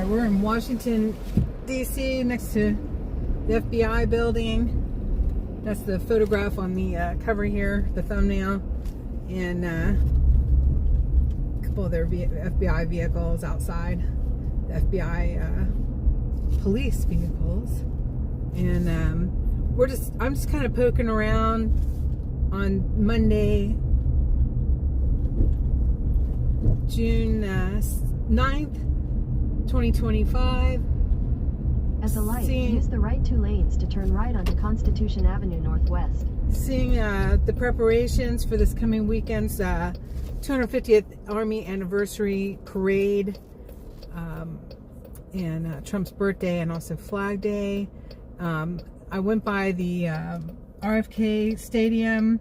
Alright, we're in Washington, D.C. next to the FBI building. That's the photograph on the cover here, the thumbnail. And a couple of their FBI vehicles outside. The FBI police vehicles. And I'm just kind of poking around on Monday, June 9th, 2025. At the light, use the right 2 lanes to turn right onto Constitution Avenue Northwest. Seeing the preparations for this coming weekend's 250th Army Anniversary Parade, and Trump's birthday, and also Flag Day. I went by the RFK Stadium,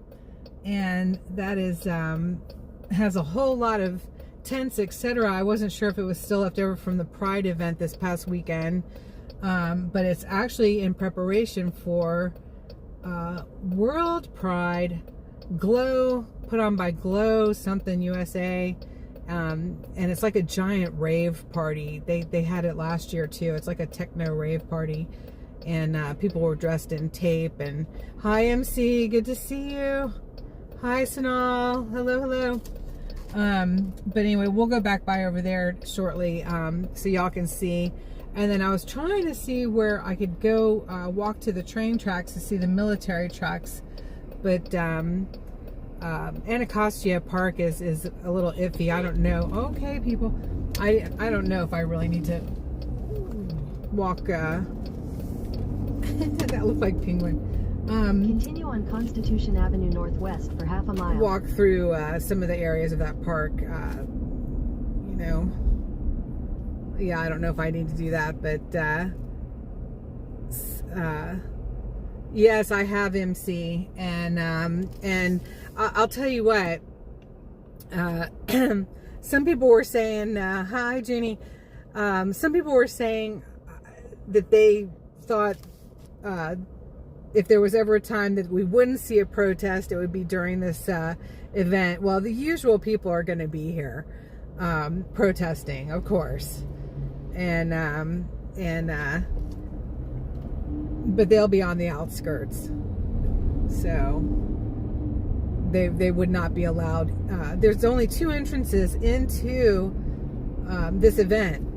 and that is has a whole lot of tents, etc. I wasn't sure if it was still left over from the Pride event this past weekend, but it's actually in preparation for World Pride Glow, put on by Glow something USA, and it's like a giant rave party. They had it last year too. It's like a techno rave party, and people were dressed in tape. And hi MC, good to see you. Hi Sanal, hello. But anyway, we'll go back by over there shortly, so y'all can see. And then I was trying to see where I could go walk to the train tracks to see the military trucks, but Anacostia Park is a little iffy. I don't know. Okay, people, I don't know if I really need to walk. That looked like penguin. Continue on Constitution Avenue Northwest for half a mile. Walk through some of the areas of that park. You know, yeah, I don't know if I need to do that, but yes, I have MC, and I'll tell you what. Some people were saying, "Hi, Jeannie." Some people were saying that they thought. If there was ever a time that we wouldn't see a protest, it would be during this event. Well, the usual people are going to be here protesting, of course, but they'll be on the outskirts, so they would not be allowed. There's only 2 entrances into this event.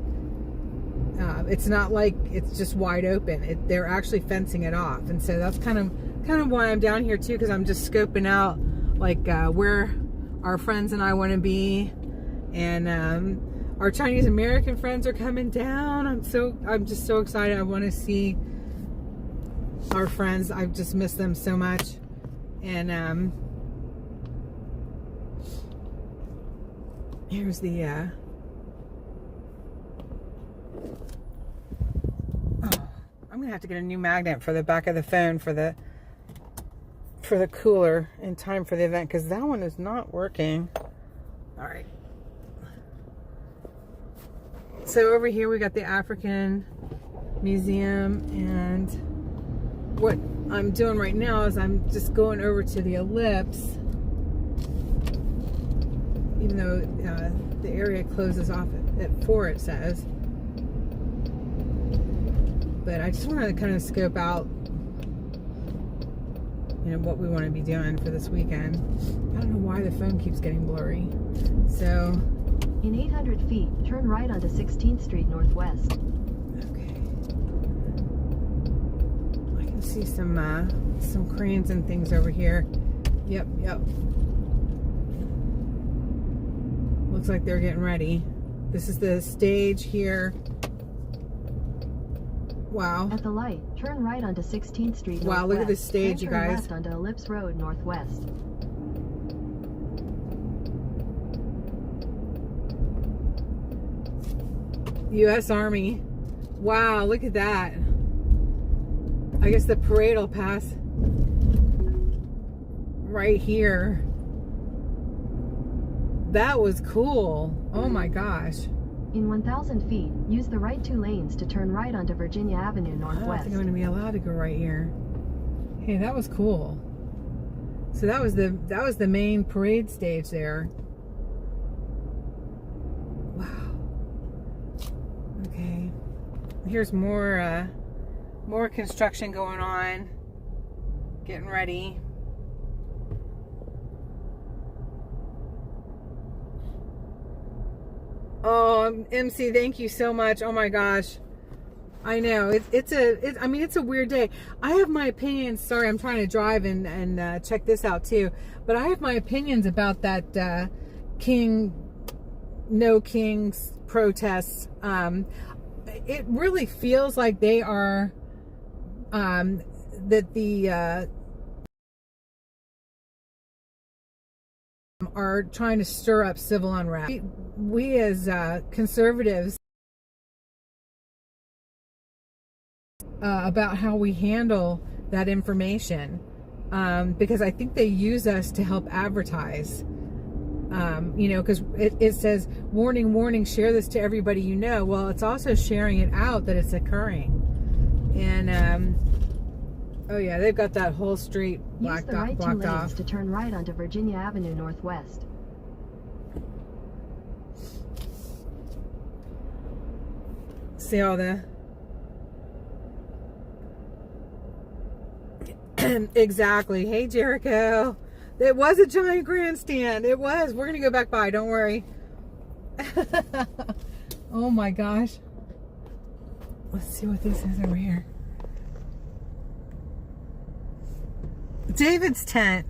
It's not like it's just wide open. They're actually fencing it off, and so that's kind of why I'm down here too, because I'm just scoping out like where our friends and I want to be, and our Chinese American friends are coming down. I'm just so excited. I want to see our friends. I've just missed them so much, and here's the. I'm gonna have to get a new magnet for the back of the phone for the cooler in time for the event, because that one is not working. All right. So over here we got the African Museum, and what I'm doing right now is I'm just going over to the Ellipse, even though the area closes off at 4, it says. But I just want to kind of scope out, you know, what we want to be doing for this weekend. I don't know why the phone keeps getting blurry. So, in 800 feet, turn right onto 16th Street Northwest. Okay. I can see some cranes and things over here. Yep. Looks like they're getting ready. This is the stage here. Wow. At the light, turn right onto 16th Street Northwest. Wow, look at this stage, you guys. Turn left onto Ellipse Road Northwest. U.S. Army. Wow, look at that. I guess the parade will pass right here. That was cool. Oh my gosh. In 1,000 feet, use the right 2 lanes to turn right onto Virginia Avenue Northwest. I don't think I'm going to be allowed to go right here. Hey, that was cool. So that was the main parade stage there. Wow. Okay. Here's more construction going on. Getting ready. Oh, MC, thank you so much. Oh my gosh. I know. It's a weird day. I have my opinions. Sorry, I'm trying to drive and check this out too. But I have my opinions about that No Kings protests. It really feels like they are that the are trying to stir up civil unrest. We as conservatives about how we handle that information, because I think they use us to help advertise. You know, because it says, warning, warning, share this to everybody you know. Well, it's also sharing it out that it's occurring. And, oh yeah, they've got that whole street blocked off. Use the right 2 lanes to turn right onto Virginia Avenue Northwest. See all the... Exactly. Hey, Jericho. It was a giant grandstand. It was. We're going to go back by. Don't worry. Oh my gosh. Let's see what this is over here. David's tent.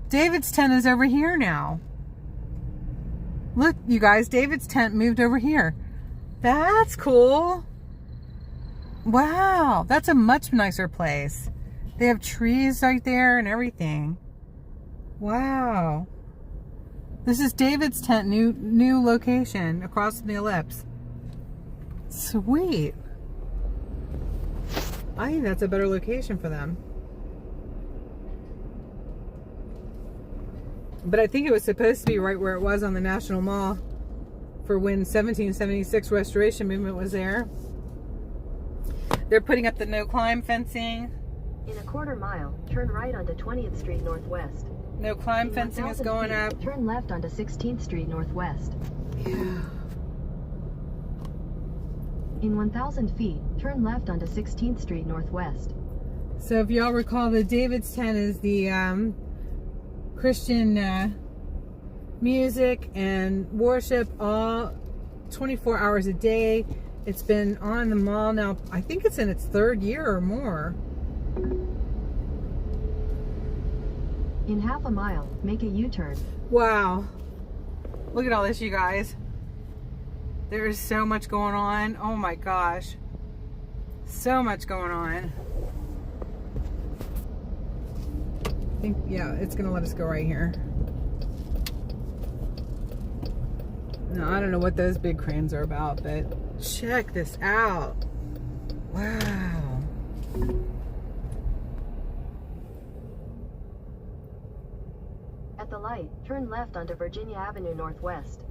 David's tent is over here now. Look, you guys. David's tent moved over here. That's cool. Wow. That's a much nicer place. They have trees right there and everything. Wow. This is David's tent, new location across from the ellipse. Sweet. I think that's a better location for them. But I think it was supposed to be right where it was on the National Mall for when 1776 Restoration Movement was there. They're putting up the no climb fencing. In a quarter mile, turn right onto 20th Street Northwest. No climb fencing is going up. Turn left onto 16th Street Northwest. Yeah. In 1,000 feet, turn left onto 16th Street Northwest. So if y'all recall, the David's tent is the Christian music and worship all 24 hours a day. It's been on the mall now. I think it's in its 3rd year or more. In half a mile, make a U-turn. Wow. Look at all this, you guys. There is so much going on. Oh my gosh. So much going on. I think, yeah, it's going to let us go right here. No, I don't know what those big cranes are about, but check this out. Wow. At the light, turn left onto Virginia Avenue Northwest.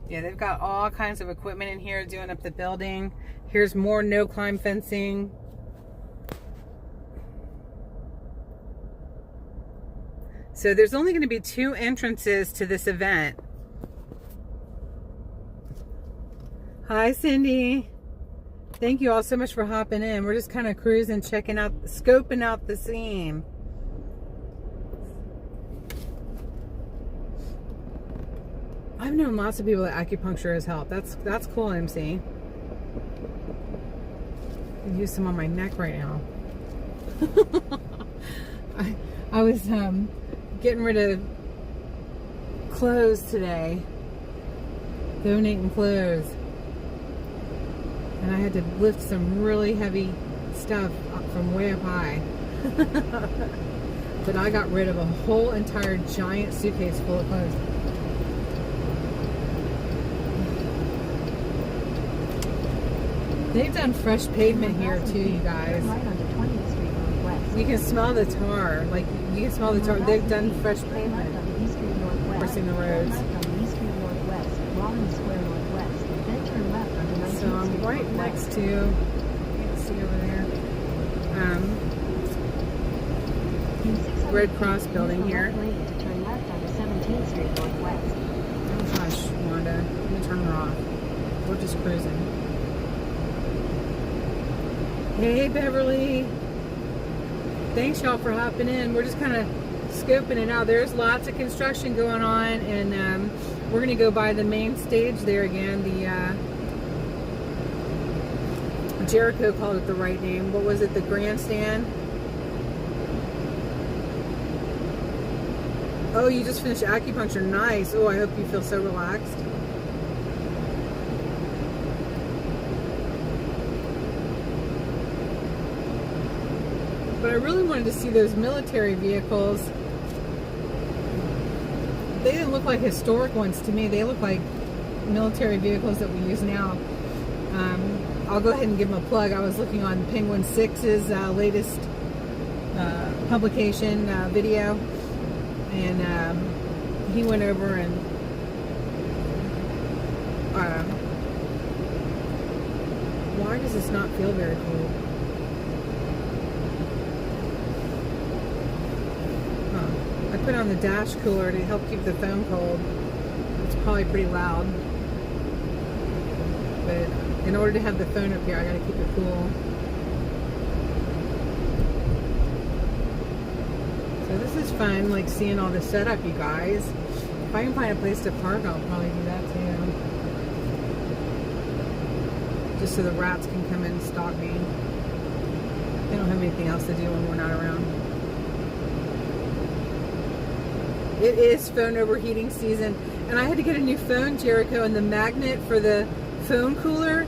Yeah, they've got all kinds of equipment in here doing up the building. Here's more no climb fencing. So there's only going to be 2 entrances to this event. Hi, Cindy. Thank you all so much for hopping in. We're just kind of cruising, checking out, scoping out the scene. I've known lots of people that acupuncture has helped. That's cool, MC. I can use some on my neck right now. I was getting rid of clothes today. Donating clothes. And I had to lift some really heavy stuff up from way up high. But I got rid of a whole entire giant suitcase full of clothes. They've done fresh pavement here too, you guys. You can smell the tar. Like, you can smell the tar. They've done fresh pavement. Crossing the roads. So I'm right next to, you can see over there, Red Cross building here. Oh gosh, Wanda, let me turn her off. We're just cruising. Hey Beverly, thanks y'all for hopping in. We're just kind of scoping it out. There's lots of construction going on, and we're gonna go by the main stage there again. The Jericho called it the right name. What was it? The grandstand. Oh, you just finished acupuncture. Nice. Oh, I hope you feel so relaxed. But I really wanted to see those military vehicles. They didn't look like historic ones to me. They look like military vehicles that we use now. I'll go ahead and give them a plug. I was looking on Penguin 6's latest publication video, and he went over and why does this not feel very cool? I put on the dash cooler to help keep the phone cold. It's probably pretty loud, but in order to have the phone up here, I gotta keep it cool. So this is fun, like seeing all the setup, you guys. If I can find a place to park, I'll probably do that too. Just so the rats can come in and stalk me. They don't have anything else to do when we're not around. It is phone overheating season, and I had to get a new phone, Jericho, and the magnet for the phone cooler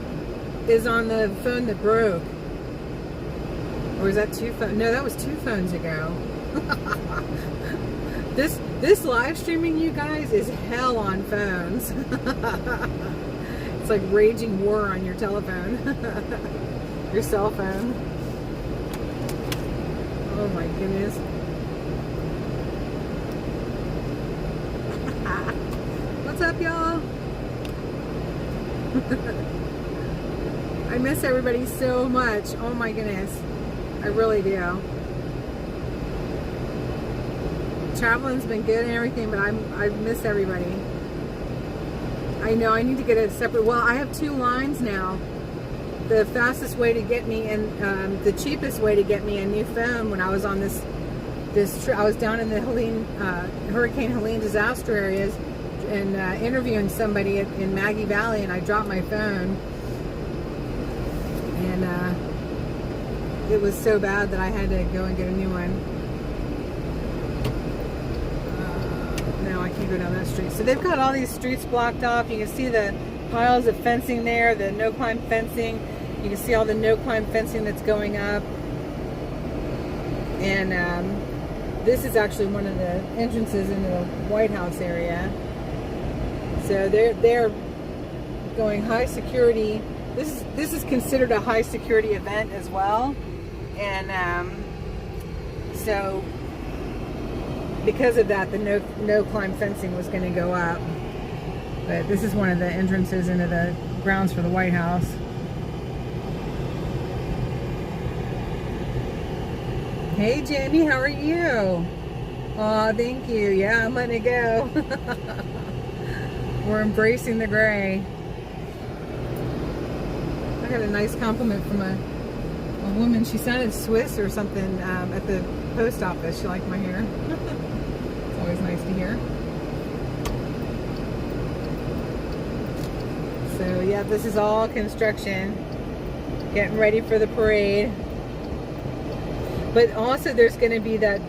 is on the phone that broke. Or was that 2 phones? No, that was 2 phones ago. This live streaming, you guys, is hell on phones. It's like raging war on your telephone. Your cell phone. Oh my goodness. What's up, y'all? I miss everybody so much. Oh my goodness. I really do. Traveling's been good and everything, but I miss everybody. I know I need to get a separate, well, I have 2 lines now. The fastest way to get me and the cheapest way to get me a new phone when I was on this I was down in the Hurricane Helene disaster areas and interviewing somebody in Maggie Valley, and I dropped my phone, and it was so bad that I had to go and get a new one. Now I can't go down that street. So they've got all these streets blocked off. You can see the piles of fencing there, the no-climb fencing. You can see all the no-climb fencing that's going up. And this is actually one of the entrances into the White House area. So they're going high security. This is considered a high security event as well, and so because of that, the no climb fencing was going to go up. But this is one of the entrances into the grounds for the White House. Hey Jamie, how are you? Oh, thank you. Yeah, I'm letting it go. We're embracing the gray. I got a nice compliment from a woman. She sounded Swiss or something at the post office. She liked my hair. It's always nice to hear. So yeah, this is all construction. Getting ready for the parade. But also there's going to be that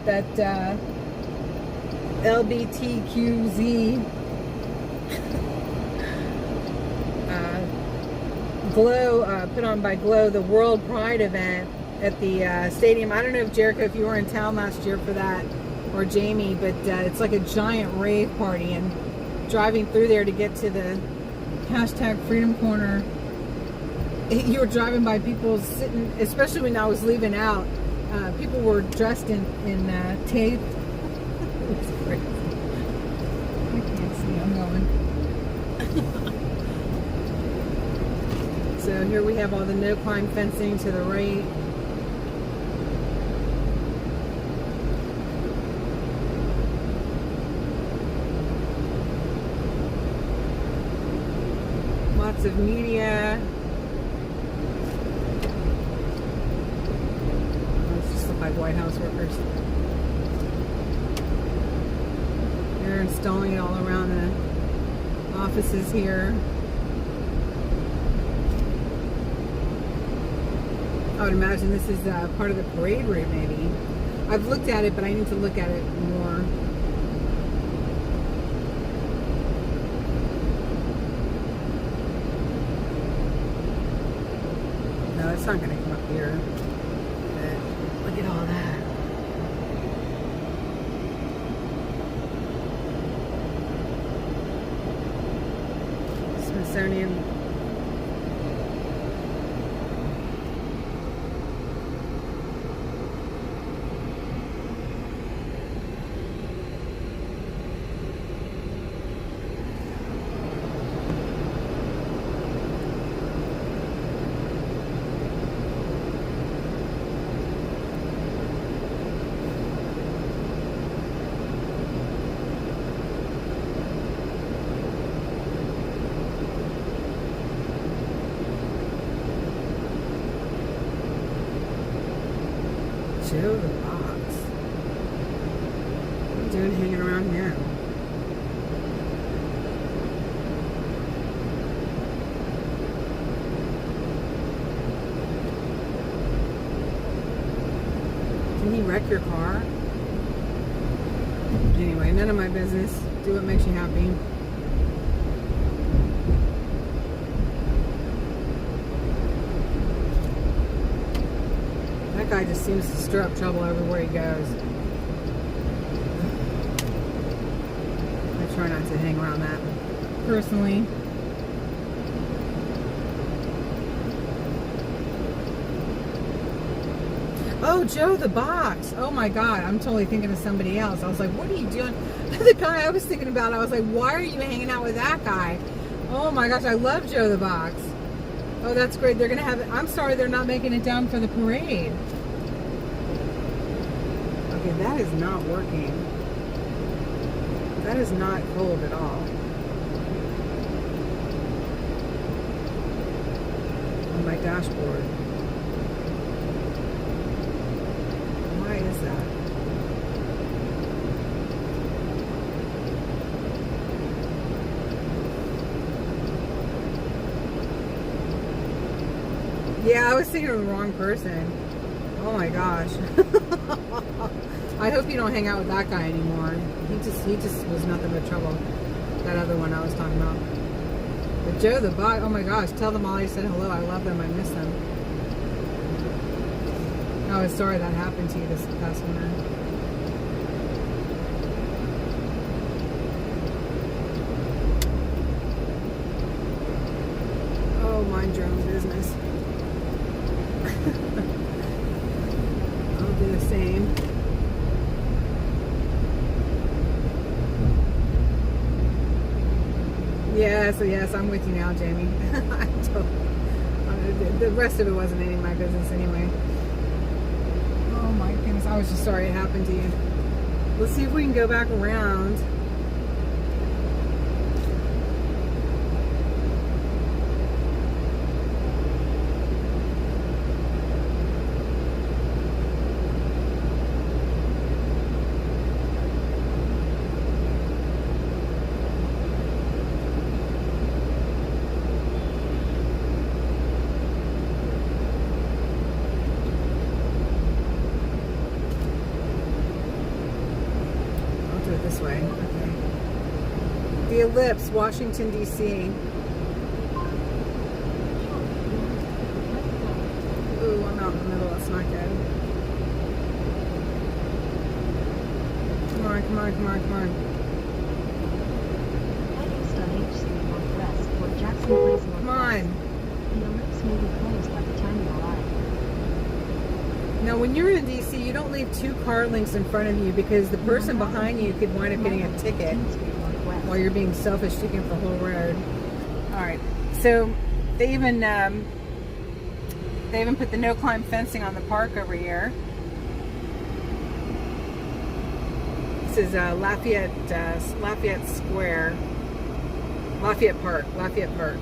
LBTQZ Glow, put on by Glow, the World Pride event at the stadium. I don't know if Jericho, if you were in town last year for that, or Jamie, but it's like a giant rave party, and driving through there to get to the hashtag Freedom Corner, you were driving by people sitting, especially when I was leaving out, people were dressed in tape. It's crazy. I can't see, I'm going. So here we have all the no-climb fencing to the right. Lots of media. of White House workers. They're installing it all around the offices here. I would imagine this is part of the parade route, maybe. I've looked at it, but I need to look at it more. No, it's not going to come up here. But look at all that. Smithsonian. Joe the Box. What are you doing hanging around here? Can he wreck your car? Anyway, none of my business. Do what makes you happy. That guy just seems to stir up trouble everywhere he goes. I try not to hang around that personally. Oh, Joe the Box. Oh my God, I'm totally thinking of somebody else. I was like, what are you doing? The guy I was thinking about, I was like, why are you hanging out with that guy? Oh my gosh, I love Joe the Box. Oh, that's great. They're going to have it. I'm sorry they're not making it down for the parade. Okay, that is not working. That is not cold at all. On my dashboard. Why is that? Yeah, I was thinking of the wrong person. Oh my gosh. I hope you don't hang out with that guy anymore. He just was nothing but trouble. That other one I was talking about. But Joe the Box, oh my gosh, tell them all I said hello. I love them. I miss them. I was sorry that happened to you this past winter. Oh, mind your own business. I'll do the same. Yes, I'm with you now, Jamie. The rest of it wasn't any of my business anyway. Oh my goodness, I was just sorry it happened to you. Let's see if we can go back around. This way. Okay. The Ellipse, Washington, D.C. Ooh, I'm out in the middle. That's not good. Come on, come on, come on, come on. East on H3 Northwest for Jackson Place Northwest. Come on. The Ellipse may be closed by the time you arrive. Now, when you're in D.C., you don't leave two car links in front of you because the person behind you could wind up getting a ticket while you're being selfish taking up the whole road. All right, so they even put the no climb fencing on the park over here. This is Lafayette Square, Lafayette Park.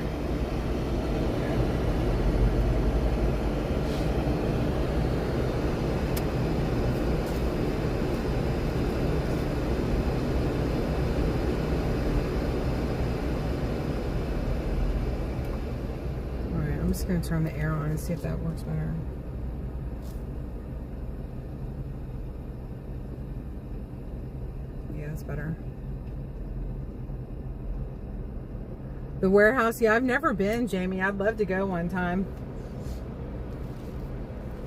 I'm just going to turn the air on and see if that works better. Yeah, that's better. The warehouse, yeah, I've never been, Jamie. I'd love to go one time.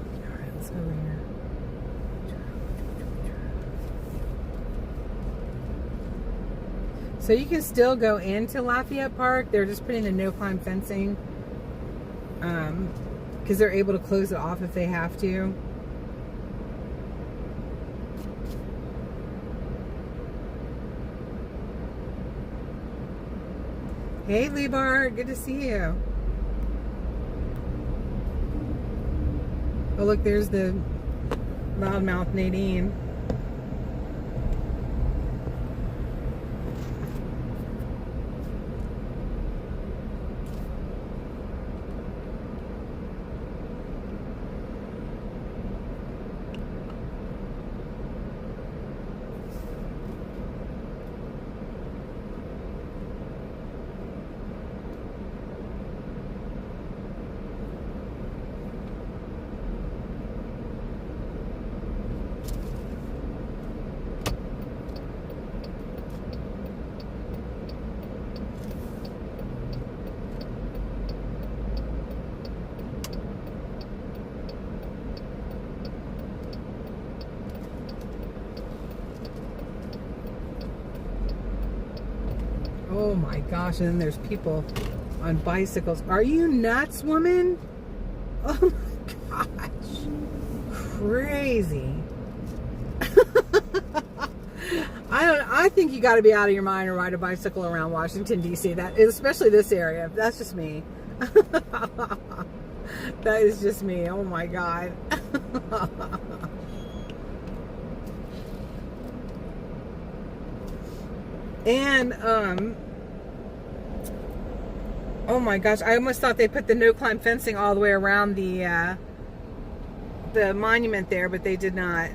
All right, let's go over here. So you can still go into Lafayette Park. They're just putting the no-climb fencing because they're able to close it off if they have to. Hey, Lebar, good to see you. Oh, look, there's the loudmouth Nadine. Oh my gosh, and then there's people on bicycles. Are you nuts, woman? Oh my gosh. Crazy. I think you got to be out of your mind to ride a bicycle around Washington, D.C. That is, especially this area. That's just me. That is just me. Oh my God. And oh my gosh, I almost thought they put the no-climb fencing all the way around the monument there, but they did not.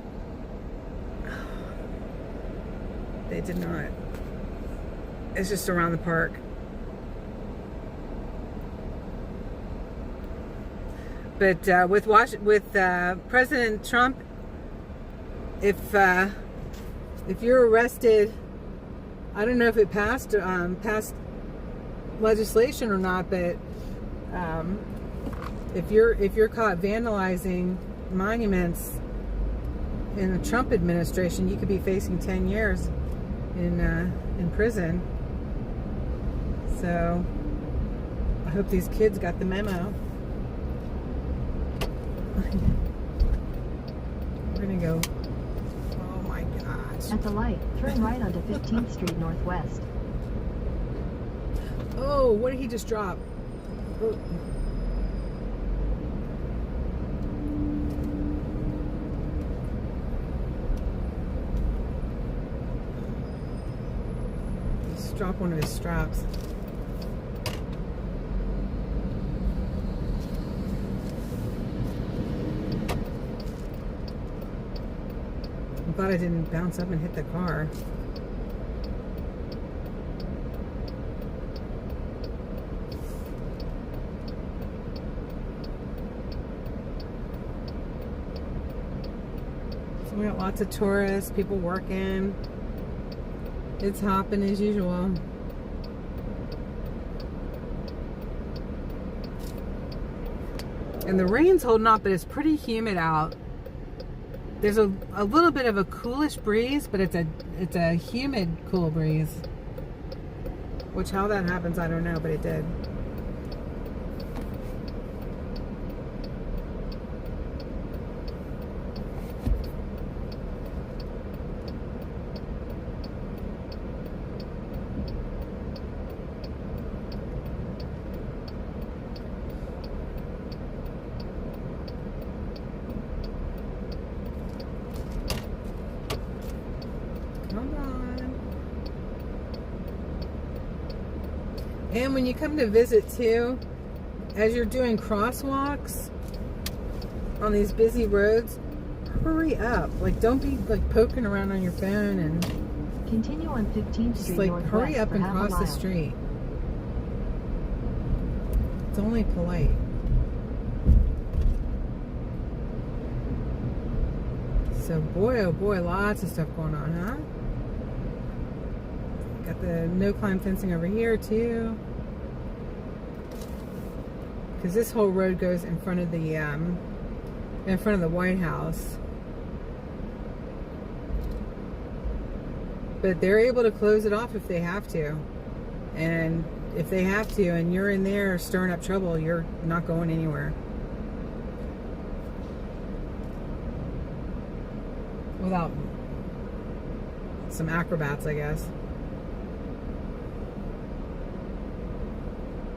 They did not. It's just around the park. But with President Trump, if you're arrested, I don't know if it passed legislation or not, but if you're caught vandalizing monuments in the Trump administration, you could be facing 10 years in prison. So I hope these kids got the memo. We're gonna go. Oh my gosh. At the light, turn right onto 15th Street Northwest. Oh, what did he just drop? Oh. He just dropped one of his straps. I'm glad I didn't bounce up and hit the car. So we got lots of tourists, people working. It's hopping as usual. And the rain's holding up, but it's pretty humid out. There's a little bit of a coolish breeze, but it's a humid cool breeze. Which, how that happens, I don't know, but it did. And when you come to visit too, as you're doing crosswalks on these busy roads, hurry up. Like, don't be like poking around on your phone and continue on 15th Street. Just like hurry up and cross the street. It's only polite. So boy, oh boy, lots of stuff going on, huh? Got the no-climb fencing over here too. Because this whole road goes in front of the White House. But they're able to close it off if they have to. And if they have to, and you're in there stirring up trouble, you're not going anywhere. Without some acrobats, I guess.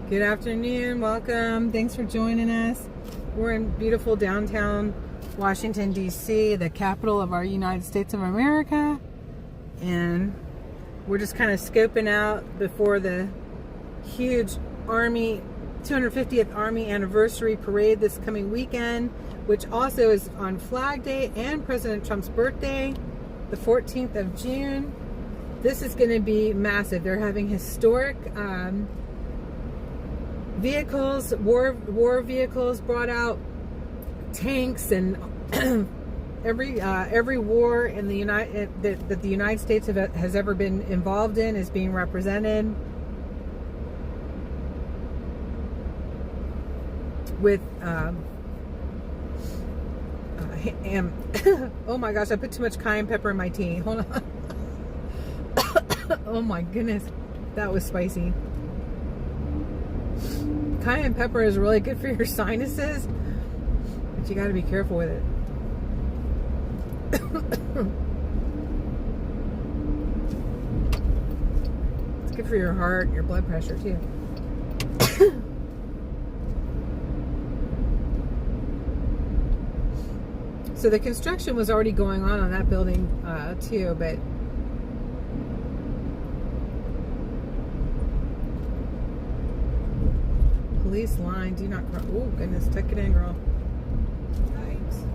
Good afternoon, welcome. Thanks for joining us. We're in beautiful downtown Washington, D.C., the capital of our United States of America. And we're just kind of scoping out before the huge Army 250th Army Anniversary Parade this coming weekend, which also is on Flag Day and President Trump's birthday, the 14th of June. This is going to be massive. They're having historic vehicles, war vehicles brought out, tanks, and every war in the that the United States has ever been involved in is being represented with oh my gosh, I put too much cayenne pepper in my tea. Hold on. Oh my goodness, that was spicy. Cayenne pepper is really good for your sinuses, but you got to be careful with it. It's good for your heart, your blood pressure too. So the construction was already going on that building too, but police line, do not cross. Oh goodness, tuck it in, girl. Yikes.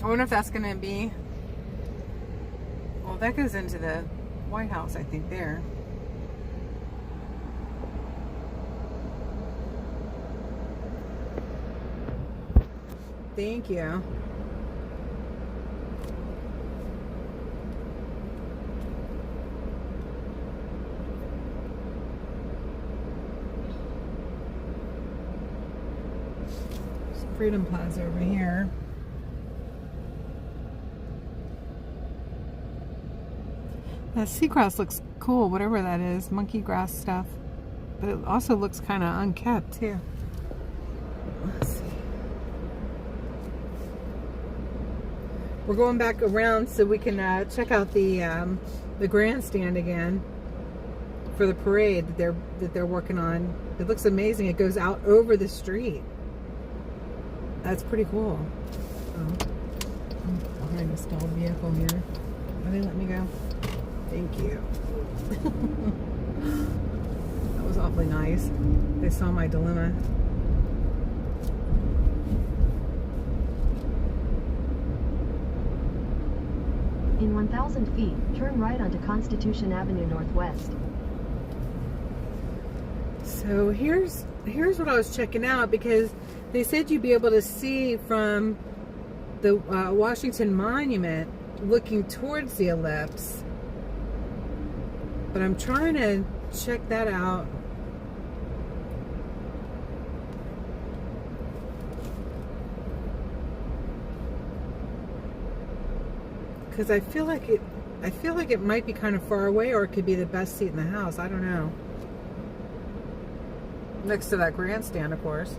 I wonder if that's going to be... Well, that goes into the White House, I think, there. Thank you. There's Freedom Plaza over here. That seagrass looks cool, whatever that is, monkey grass stuff. But it also looks kind of unkept too. Let's see. We're going back around so we can check out the grandstand again for the parade that they're working on. It looks amazing. It goes out over the street. That's pretty cool. Oh, I'm behind a stalled vehicle here. Are they letting me go? Thank you. That was awfully nice. They saw my dilemma. In 1,000 feet, turn right onto Constitution Avenue Northwest. So here's what I was checking out, because they said you'd be able to see from the Washington Monument looking towards the ellipse. But I'm trying to check that out. Because I feel like it might be kind of far away, or it could be the best seat in the house. I don't know. Next to that grandstand, of course.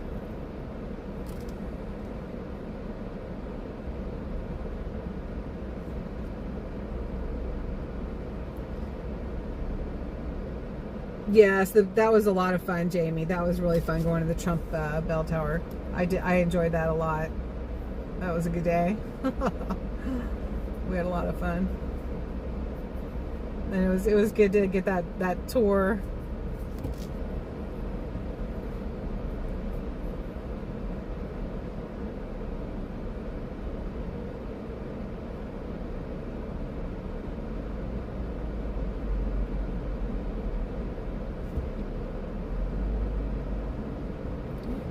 Yes, that was a lot of fun, Jamie. That was really fun going to the Trump bell tower. I enjoyed that a lot. That was a good day. We had a lot of fun, and it was good to get that tour.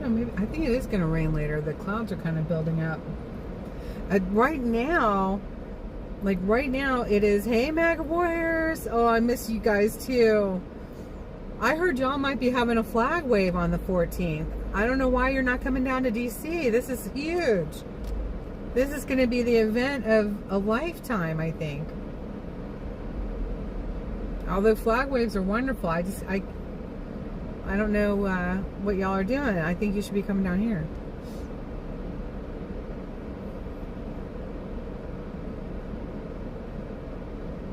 know, maybe, I think it is going to rain later. The clouds are kind of building up. Right now, it is, hey, MAGA Warriors. Oh, I miss you guys too. I heard y'all might be having a flag wave on the 14th. I don't know why you're not coming down to DC. This is huge. This is going to be the event of a lifetime, I think. Although flag waves are wonderful, I don't know what y'all are doing. I think you should be coming down here.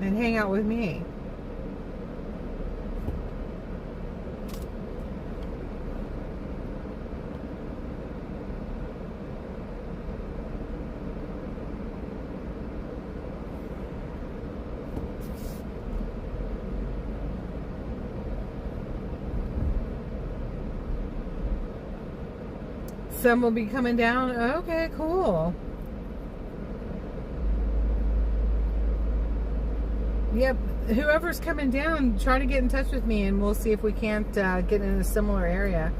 And hang out with me. Some will be coming down. Okay, cool. Yep, whoever's coming down, try to get in touch with me and we'll see if we can't get in a similar area.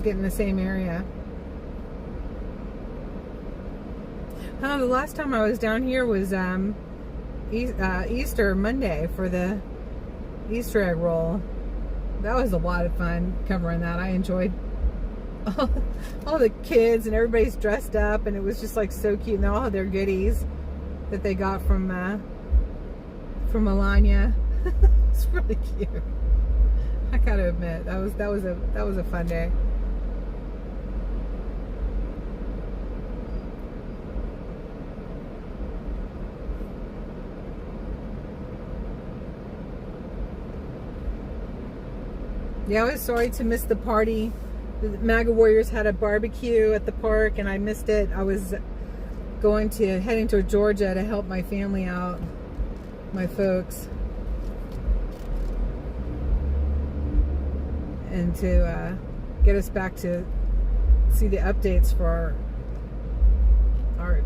Get in the same area. The last time I was down here was Easter Monday for the Easter egg roll. That was a lot of fun covering that. I enjoyed all the kids and everybody's dressed up, and it was just like so cute. And they all had their goodies that they got from Melania. It's really cute. I gotta admit, that was a fun day. Yeah, I was sorry to miss the party. The MAGA Warriors had a barbecue at the park and I missed it. I was heading to Georgia to help my family out, my folks. And to get us back to see the updates for our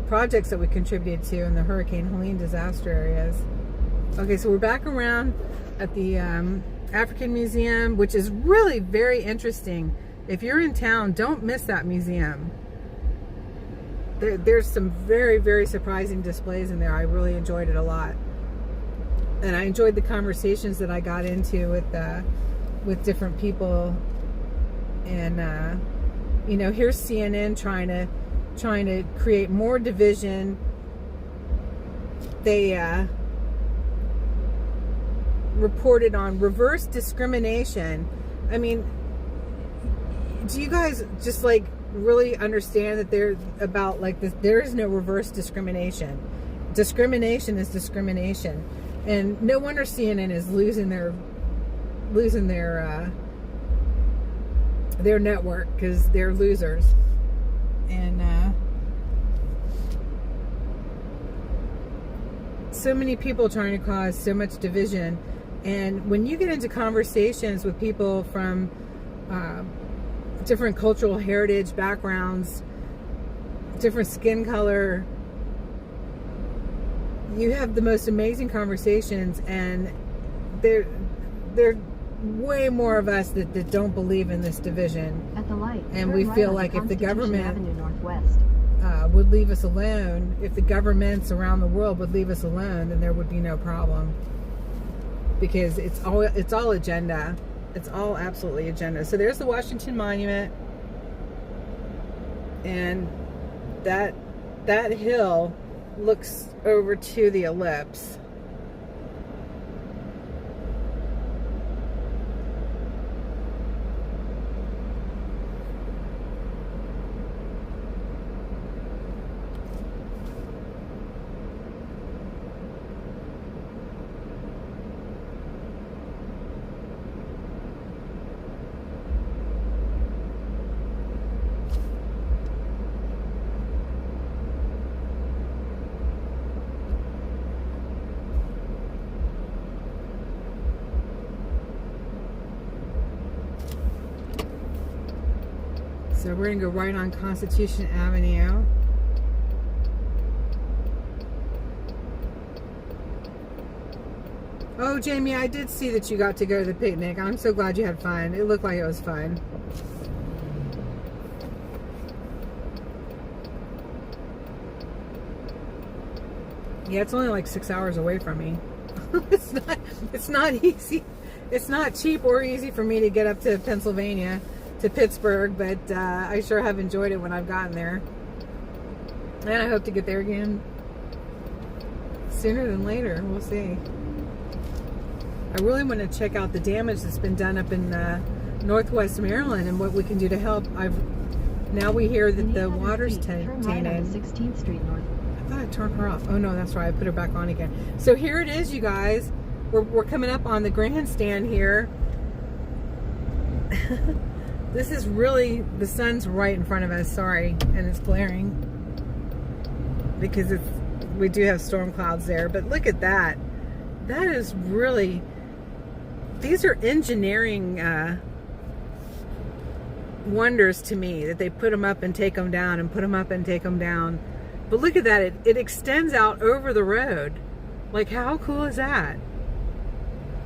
projects that we contributed to in the Hurricane Helene disaster areas. Okay, so we're back around at the African Museum, which is really very interesting. If you're in town, don't miss that museum. There's some very, very surprising displays in there. I really enjoyed it a lot. And I enjoyed the conversations that I got into with different people. And you know, here's CNN trying to create more division. They reported on reverse discrimination. I mean, do you guys just like really understand that there is no reverse discrimination? Discrimination is discrimination, and no wonder CNN is losing their network because they're losers. And so many people trying to cause so much division. And when you get into conversations with people from different cultural heritage backgrounds, different skin color, you have the most amazing conversations, and there are way more of us that don't believe in this division. At the light, and we feel like if the government Avenue Northwest. Would leave us alone, if the governments around the world would leave us alone, then there would be no problem. Because it's all agenda. It's all absolutely agenda. So there's the Washington Monument, and that hill looks over to the ellipse. So we're going to go right on Constitution Avenue. Oh, Jamie, I did see that you got to go to the picnic. I'm so glad you had fun. It looked like it was fun. Yeah, it's only like 6 hours away from me. It's not easy. It's not cheap or easy for me to get up to Pennsylvania, to Pittsburgh, but I sure have enjoyed it when I've gotten there. And I hope to get there again sooner than later. We'll see. I really want to check out the damage that's been done up in Northwest Maryland and what we can do to help. Now we hear that the water's tainted. Right on 16th Street North. I thought I turned her off. Oh no, that's right. I put her back on again. So here it is, you guys. We're coming up on the grandstand here. This is really, the sun's right in front of us. Sorry, and it's glaring because we do have storm clouds there. But look at that. That is really. These are engineering wonders to me, that they put them up and take them down and put them up and take them down. But look at that, it extends out over the road. Like, how cool is that?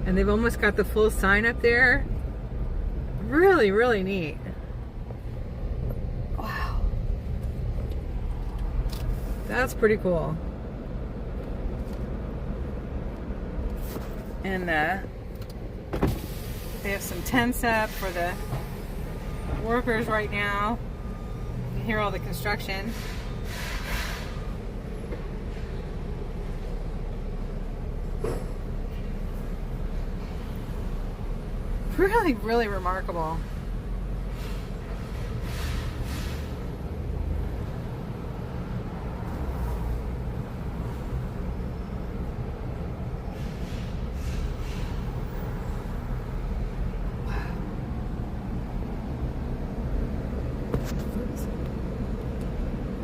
And they've almost got the full sign up there. Really, really neat. Wow. That's pretty cool. And they have some tents up for the workers right now. You can hear all the construction. Really, really remarkable.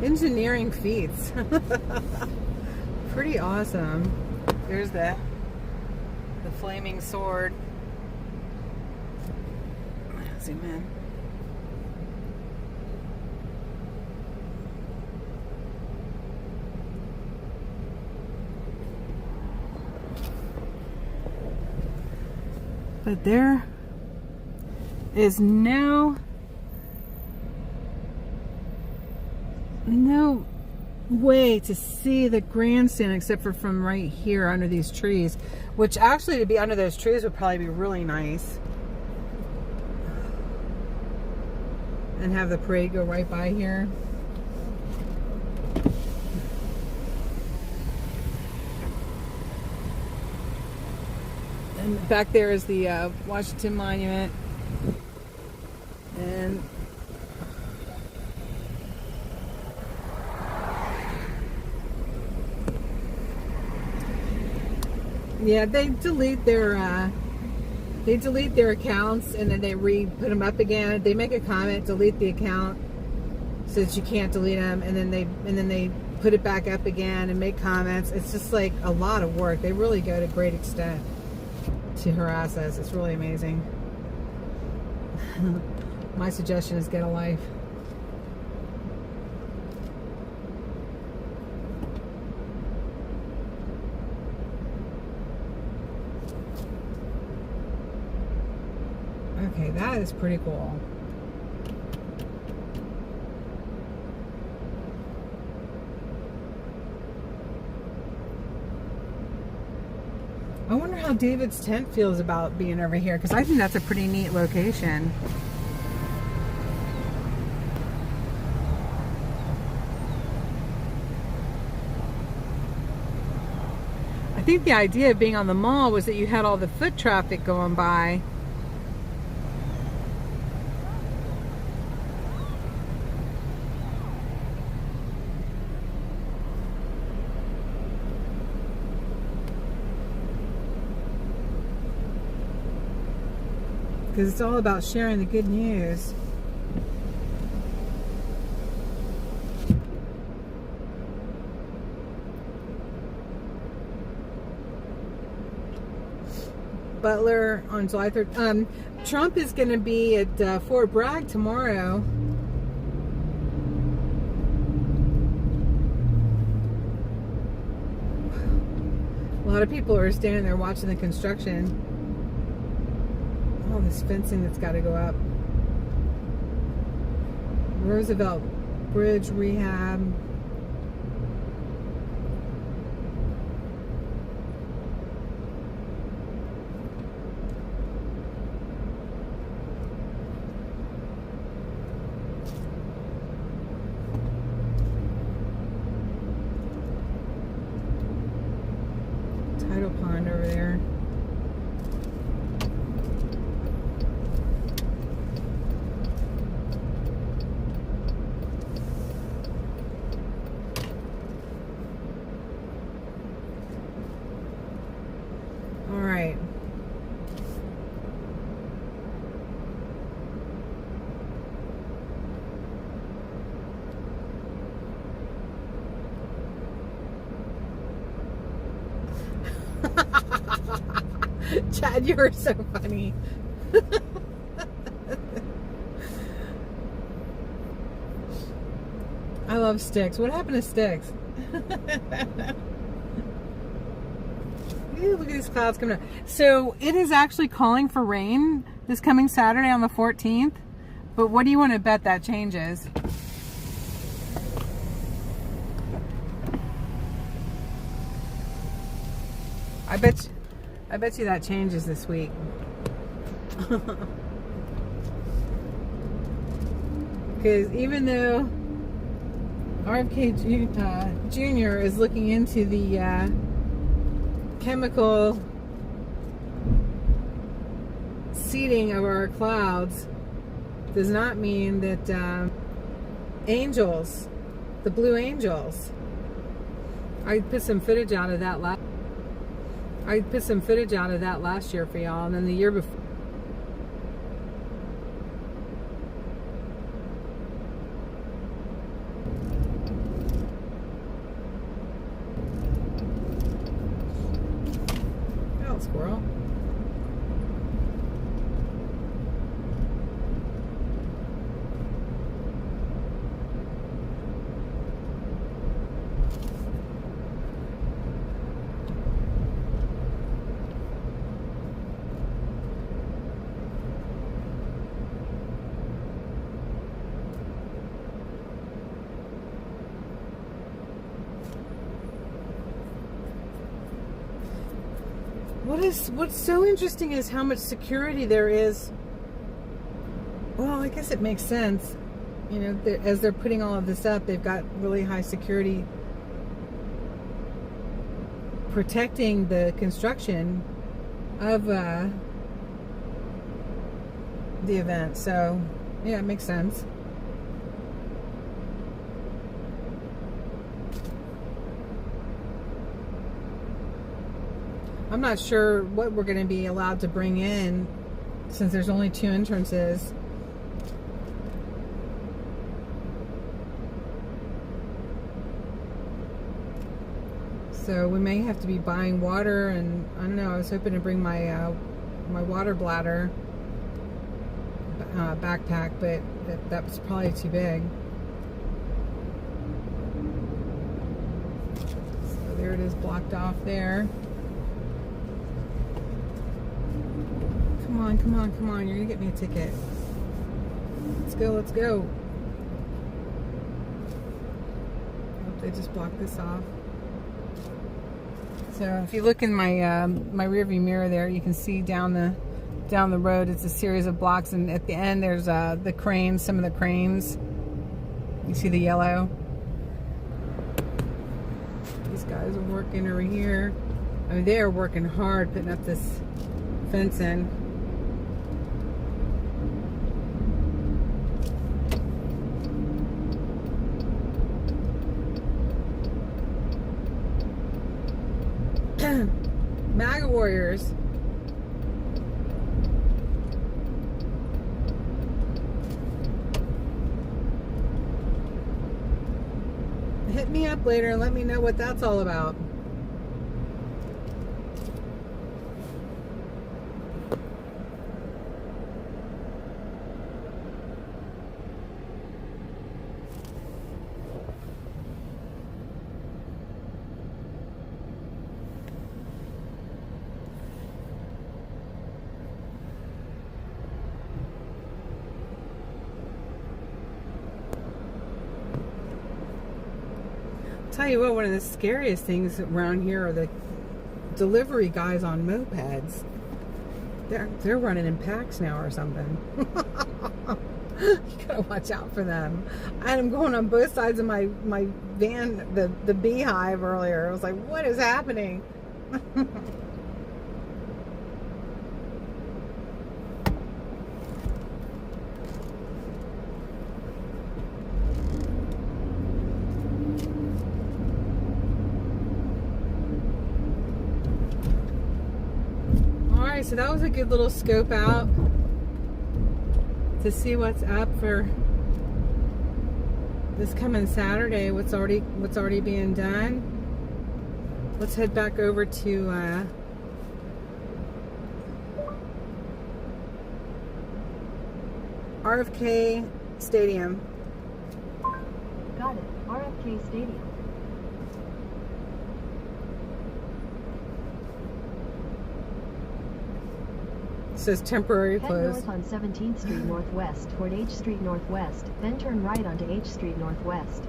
Engineering feats. Pretty awesome. There's the flaming sword. Zoom in. But there is no way to see the grandstand except for from right here under these trees, which actually to be under those trees would probably be really nice. And have the parade go right by here. And back there is the Washington Monument. And yeah, they delete their accounts and then they put them up again. They make a comment, delete the account so that you can't delete them, and then they put it back up again and make comments. It's just like a lot of work. They really go to great extent to harass us. It's really amazing. My suggestion is get a life. Okay, that is pretty cool. I wonder how David's tent feels about being over here, because I think that's a pretty neat location. I think the idea of being on the mall was that you had all the foot traffic going by. Because it's all about sharing the good news. Butler on July 3rd. Trump is going to be at Fort Bragg tomorrow. A lot of people are standing there watching the construction. All this fencing that's got to go up. Roosevelt Bridge rehab. Tidal pond over there. All right. Chad, you are so funny. I love Sticks. What happened to Sticks? Ooh, look at these clouds coming up. So it is actually calling for rain this coming Saturday on the 14th. But what do you want to bet that changes? I bet you that changes this week. Because even though RFK Jr. is looking into the chemical seeding of our clouds, does not mean that angels, the blue angels, I put some footage out of that last year for y'all, and then the year before. Oh, squirrel. What's so interesting is how much security there is. Well, I guess it makes sense. You know, as they're putting all of this up, they've got really high security protecting the construction of the event. So, yeah, it makes sense. I'm not sure what we're going to be allowed to bring in since there's only 2 entrances. So we may have to be buying water, and I don't know, I was hoping to bring my my water bladder backpack, but that was probably too big. So there it is, blocked off there. Come on, you're gonna get me a ticket. Let's go. Hope they just blocked this off. So if you look in my my rearview mirror there, you can see down the road, it's a series of blocks, and at the end there's the cranes, some of the cranes. You see the yellow? These guys are working over here. I mean, they are working hard putting up this fence in. MAGA warriors. Hit me up later and let me know what that's all about. tell you what, one of the scariest things around here are the delivery guys on mopeds. They're running in packs now or something. You gotta watch out for them. I had them going on both sides of my van, the beehive earlier. I was like, what is happening? Alright, so that was a good little scope out to see what's up for this coming Saturday, what's already being done. Let's head back over to RFK Stadium. Got it. RFK Stadium. It says temporary Head closed. north on 17th Street Northwest toward H Street Northwest, then turn right onto H Street Northwest.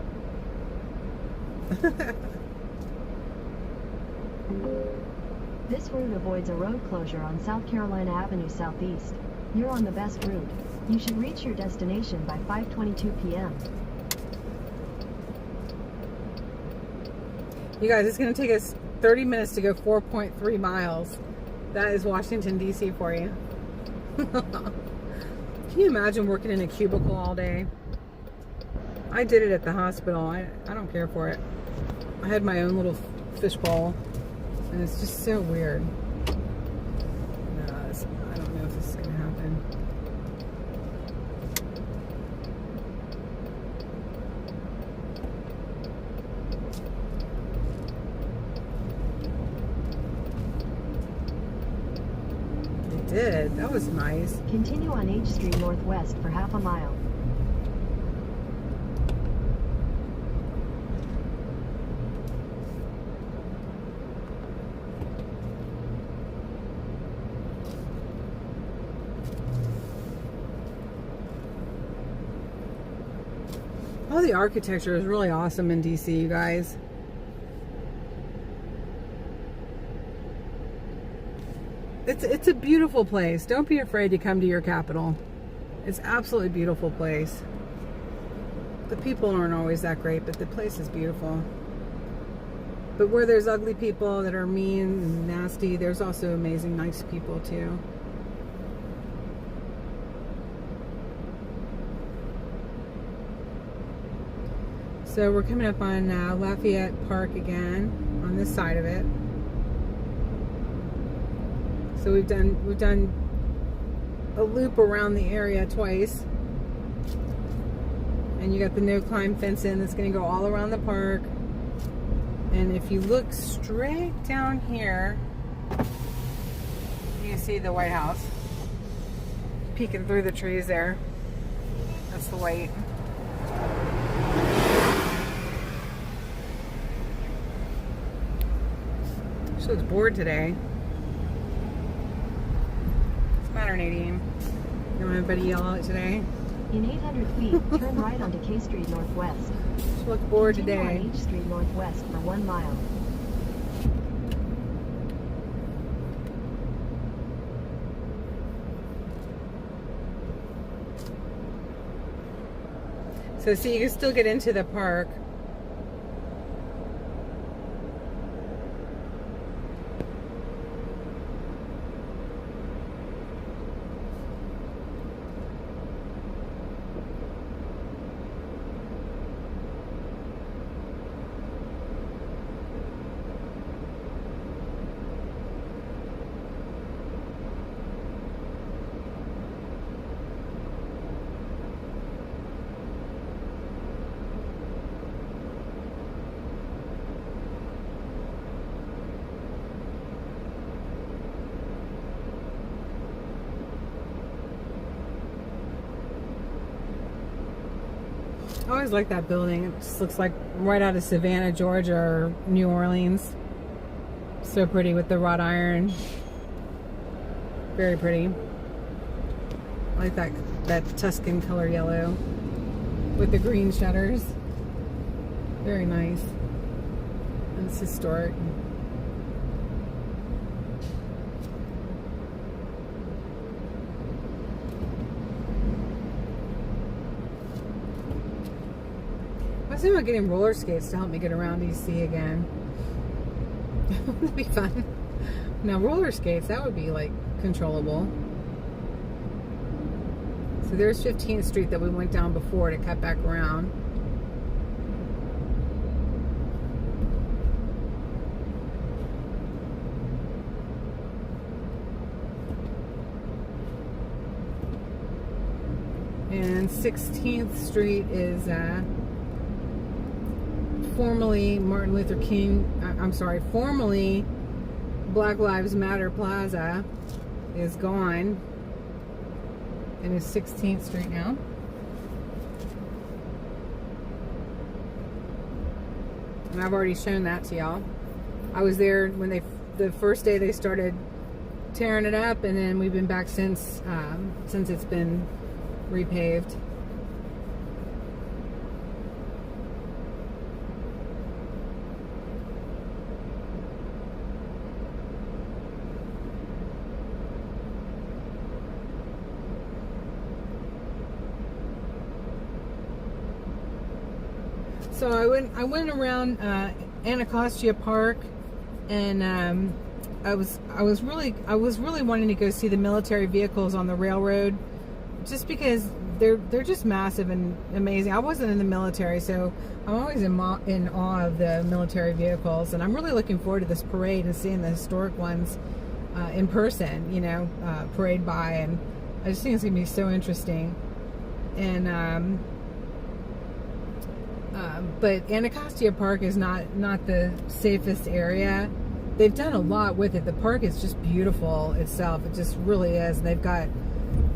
This route avoids a road closure on South Carolina Avenue Southeast. You're on the best route. You should reach your destination by 5:22 p.m. You guys, it's going to take us 30 minutes to go 4.3 miles. That is Washington, D.C. for you. Can you imagine working in a cubicle all day? I did it at the hospital. I don't care for it. I had my own little fishbowl, and it's just so weird. No, I don't know if this is going to happen. Did. That was nice. Continue on H Street Northwest for half a mile. All the architecture is really awesome in DC, you guys. It's a beautiful place. Don't be afraid to come to your capital. It's absolutely beautiful place. The people aren't always that great, but the place is beautiful. But where there's ugly people that are mean and nasty, there's also amazing, nice people too. So we're coming up on Lafayette Park again, on this side of it. So we've done a loop around the area twice, and you got the no climb fence in that's going to go all around the park. And if you look straight down here, you can see the White House peeking through the trees there. That's the white. She looks bored today. Nadine. You want anybody to yell at it today? In 800 feet, turn right onto K Street Northwest. She looked bored Continue today. on H Street Northwest for 1 mile. So see, you can still get into the park. I always like that building. It just looks like right out of Savannah, Georgia, or New Orleans. So pretty with the wrought iron. Very pretty. I like that Tuscan color yellow with the green shutters. Very nice. And it's historic. I was thinking about getting roller skates to help me get around DC again. That'd be fun. Now roller skates, that would be like controllable. So there's 15th Street that we went down before to cut back around. And 16th Street is formerly Martin Luther King, formerly Black Lives Matter Plaza is gone. And it's 16th Street now. And I've already shown that to y'all. I was there when the first day they started tearing it up, and then we've been back since it's been repaved. So I went around Anacostia Park, and I was really wanting to go see the military vehicles on the railroad, just because they're just massive and amazing. I wasn't in the military, so I'm always in awe of the military vehicles, and I'm really looking forward to this parade and seeing the historic ones in person. You know, parade by, and I just think it's gonna be so interesting. And but Anacostia Park is not the safest area. They've done a lot with it. The park is just beautiful itself. It just really is. They've got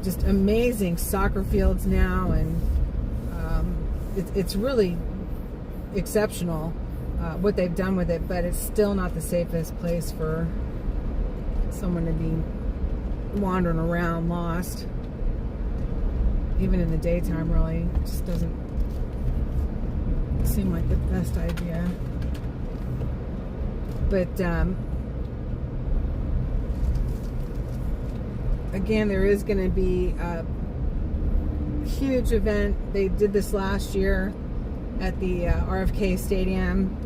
just amazing soccer fields now, and it's really exceptional what they've done with it, but it's still not the safest place for someone to be wandering around lost, even in the daytime. Really, it just doesn't seem like the best idea. But again, there is going to be a huge event. They did this last year at the RFK Stadium,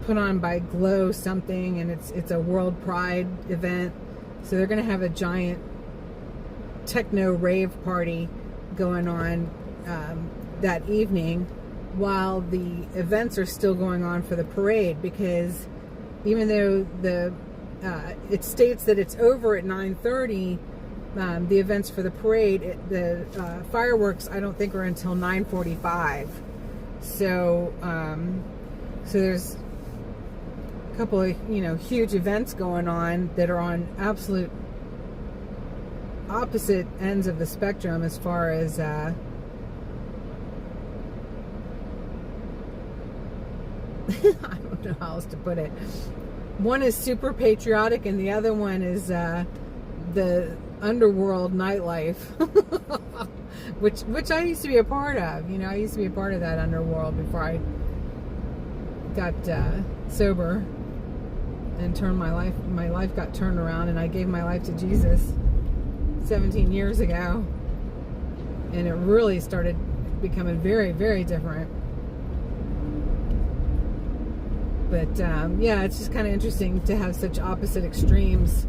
put on by Glow something, and it's a World Pride event. So they're going to have a giant techno rave party going on that evening, while the events are still going on for the parade, because even though it states that it's over at 9:30, the events for the parade, the fireworks, I don't think are until 9:45. So there's a couple of huge events going on that are on absolute opposite ends of the spectrum as far as I don't know how else to put it. One is super patriotic, and the other one is the underworld nightlife, which I used to be a part of. I used to be a part of that underworld before I got sober and turned my life got turned around, and I gave my life to Jesus 17 years ago, and it really started becoming very, very different. But yeah, it's just kind of interesting to have such opposite extremes.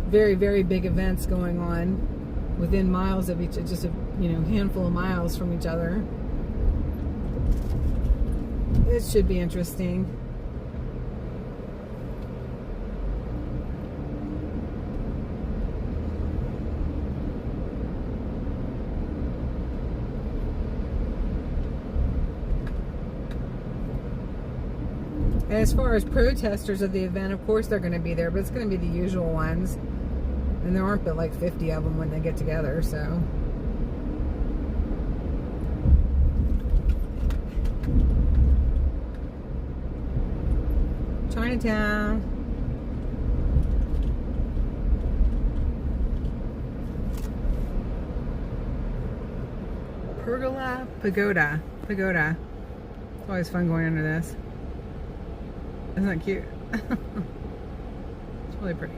Very, very big events going on within miles of each, just a handful of miles from each other. It should be interesting. And as far as protesters of the event, of course they're going to be there, but it's going to be the usual ones. And there aren't but like 50 of them when they get together, so. Chinatown. Pagoda. It's always fun going under this. Isn't that cute? It's really pretty.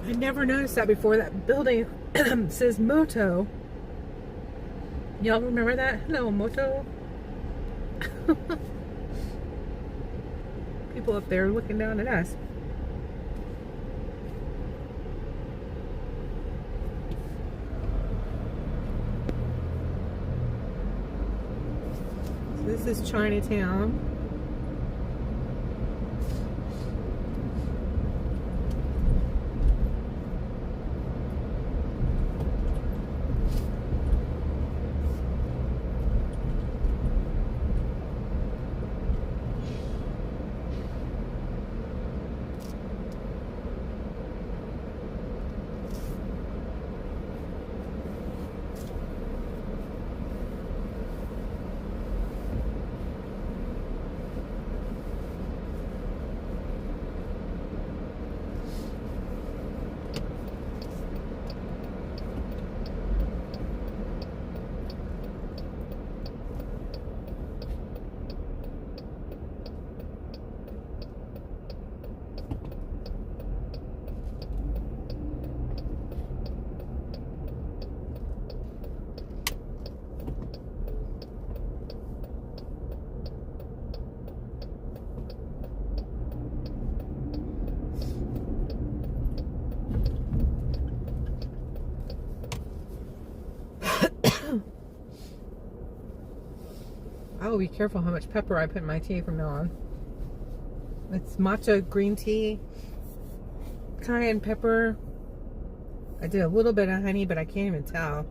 I never noticed that before. That building says Moto. Y'all remember that? Hello, Moto. People up there looking down at us. So this is Chinatown. I will be careful how much pepper I put in my tea from now on. It's matcha green tea, cayenne pepper. I did a little bit of honey, but I can't even tell.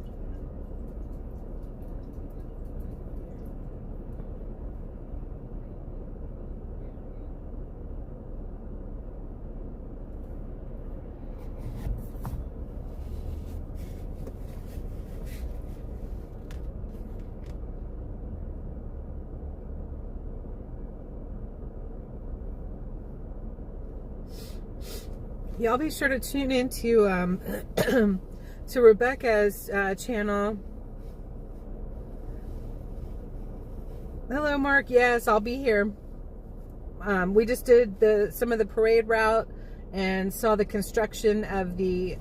Y'all be sure to tune into to Rebecca's channel. Hello, Mark. Yes, I'll be here. We just did some of the parade route and saw the construction of the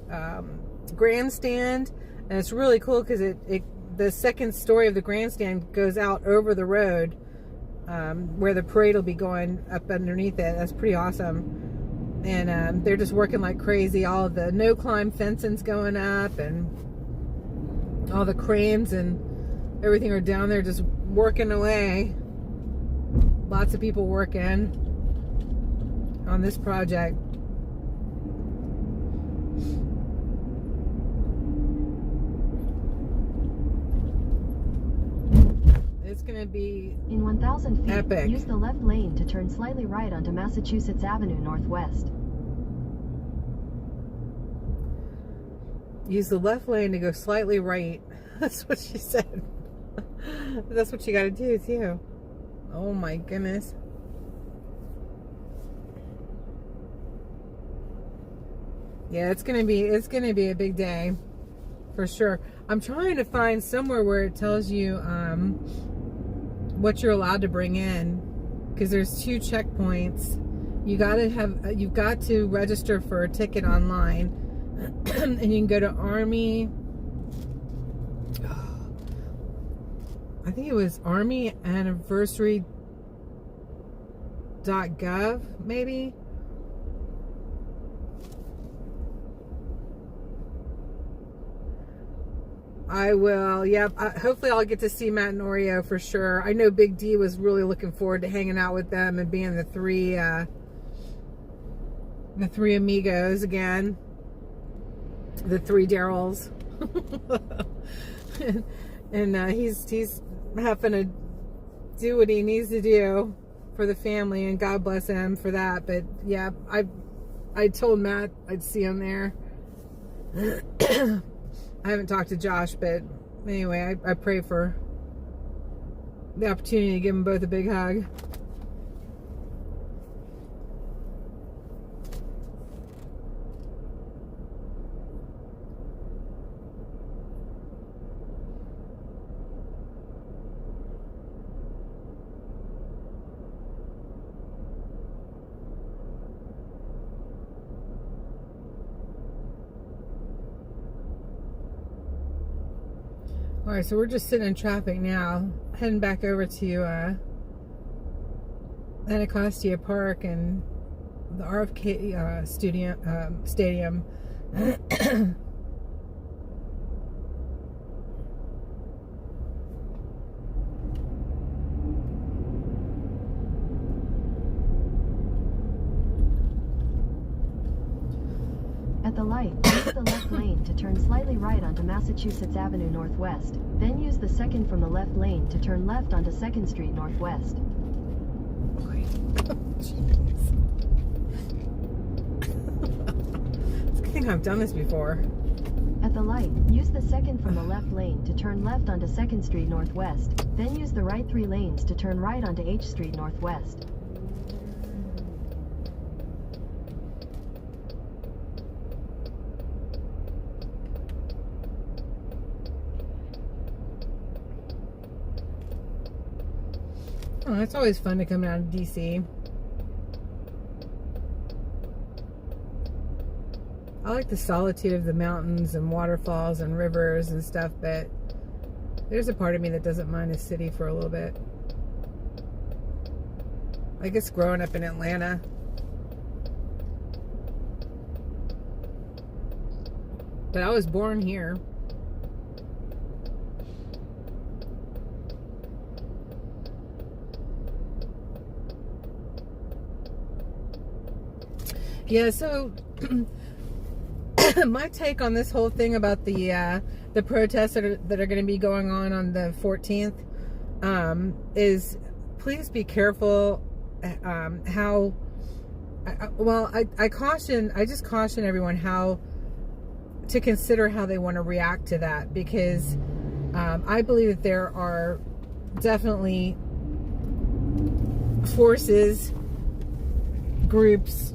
grandstand, and it's really cool because the second story of the grandstand goes out over the road where the parade will be going up underneath it. That's pretty awesome. And they're just working like crazy. All of the no-climb fencing's going up, and all the cranes and everything are down there just working away. Lots of people working on this project. It's going to be in 1,000 feet, epic. Use the left lane to turn slightly right onto Massachusetts Avenue Northwest. Use the left lane to go slightly right. That's what she said. That's what you got to do too. Oh my goodness. Yeah, it's gonna be a big day for sure. I'm trying to find somewhere where it tells you what you're allowed to bring in, because there's 2 checkpoints. You've got to register for a ticket online, and you can go to Army. I think it was armyanniversary.gov, maybe. I will. Yep. Hopefully I'll get to see Matt and Oreo for sure. I know Big D was really looking forward to hanging out with them and being the three amigos again. The three Daryls. and he's having to do what he needs to do for the family, and God bless him for that. But yeah, I told Matt I'd see him there. I haven't talked to Josh, but anyway, I pray for the opportunity to give them both a big hug. Alright, so we're just sitting in traffic now, heading back over to Anacostia Park and the RFK Stadium. At the light, use the left lane to turn slightly right onto Massachusetts Avenue Northwest, then use the second from the left lane to turn left onto 2nd Street Northwest. I think I've done this before. At the light, use the second from the left lane to turn left onto 2nd Street Northwest, then use the right 3 lanes to turn right onto H Street Northwest. Oh, it's always fun to come down to DC. I like the solitude of the mountains and waterfalls and rivers and stuff, but there's a part of me that doesn't mind the city for a little bit. I guess growing up in Atlanta, but I was born here. Yeah, so my take on this whole thing about the protests that are going to be going on the 14th is please be careful how. I just caution everyone how to consider how they want to react to that, because I believe that there are definitely forces, groups,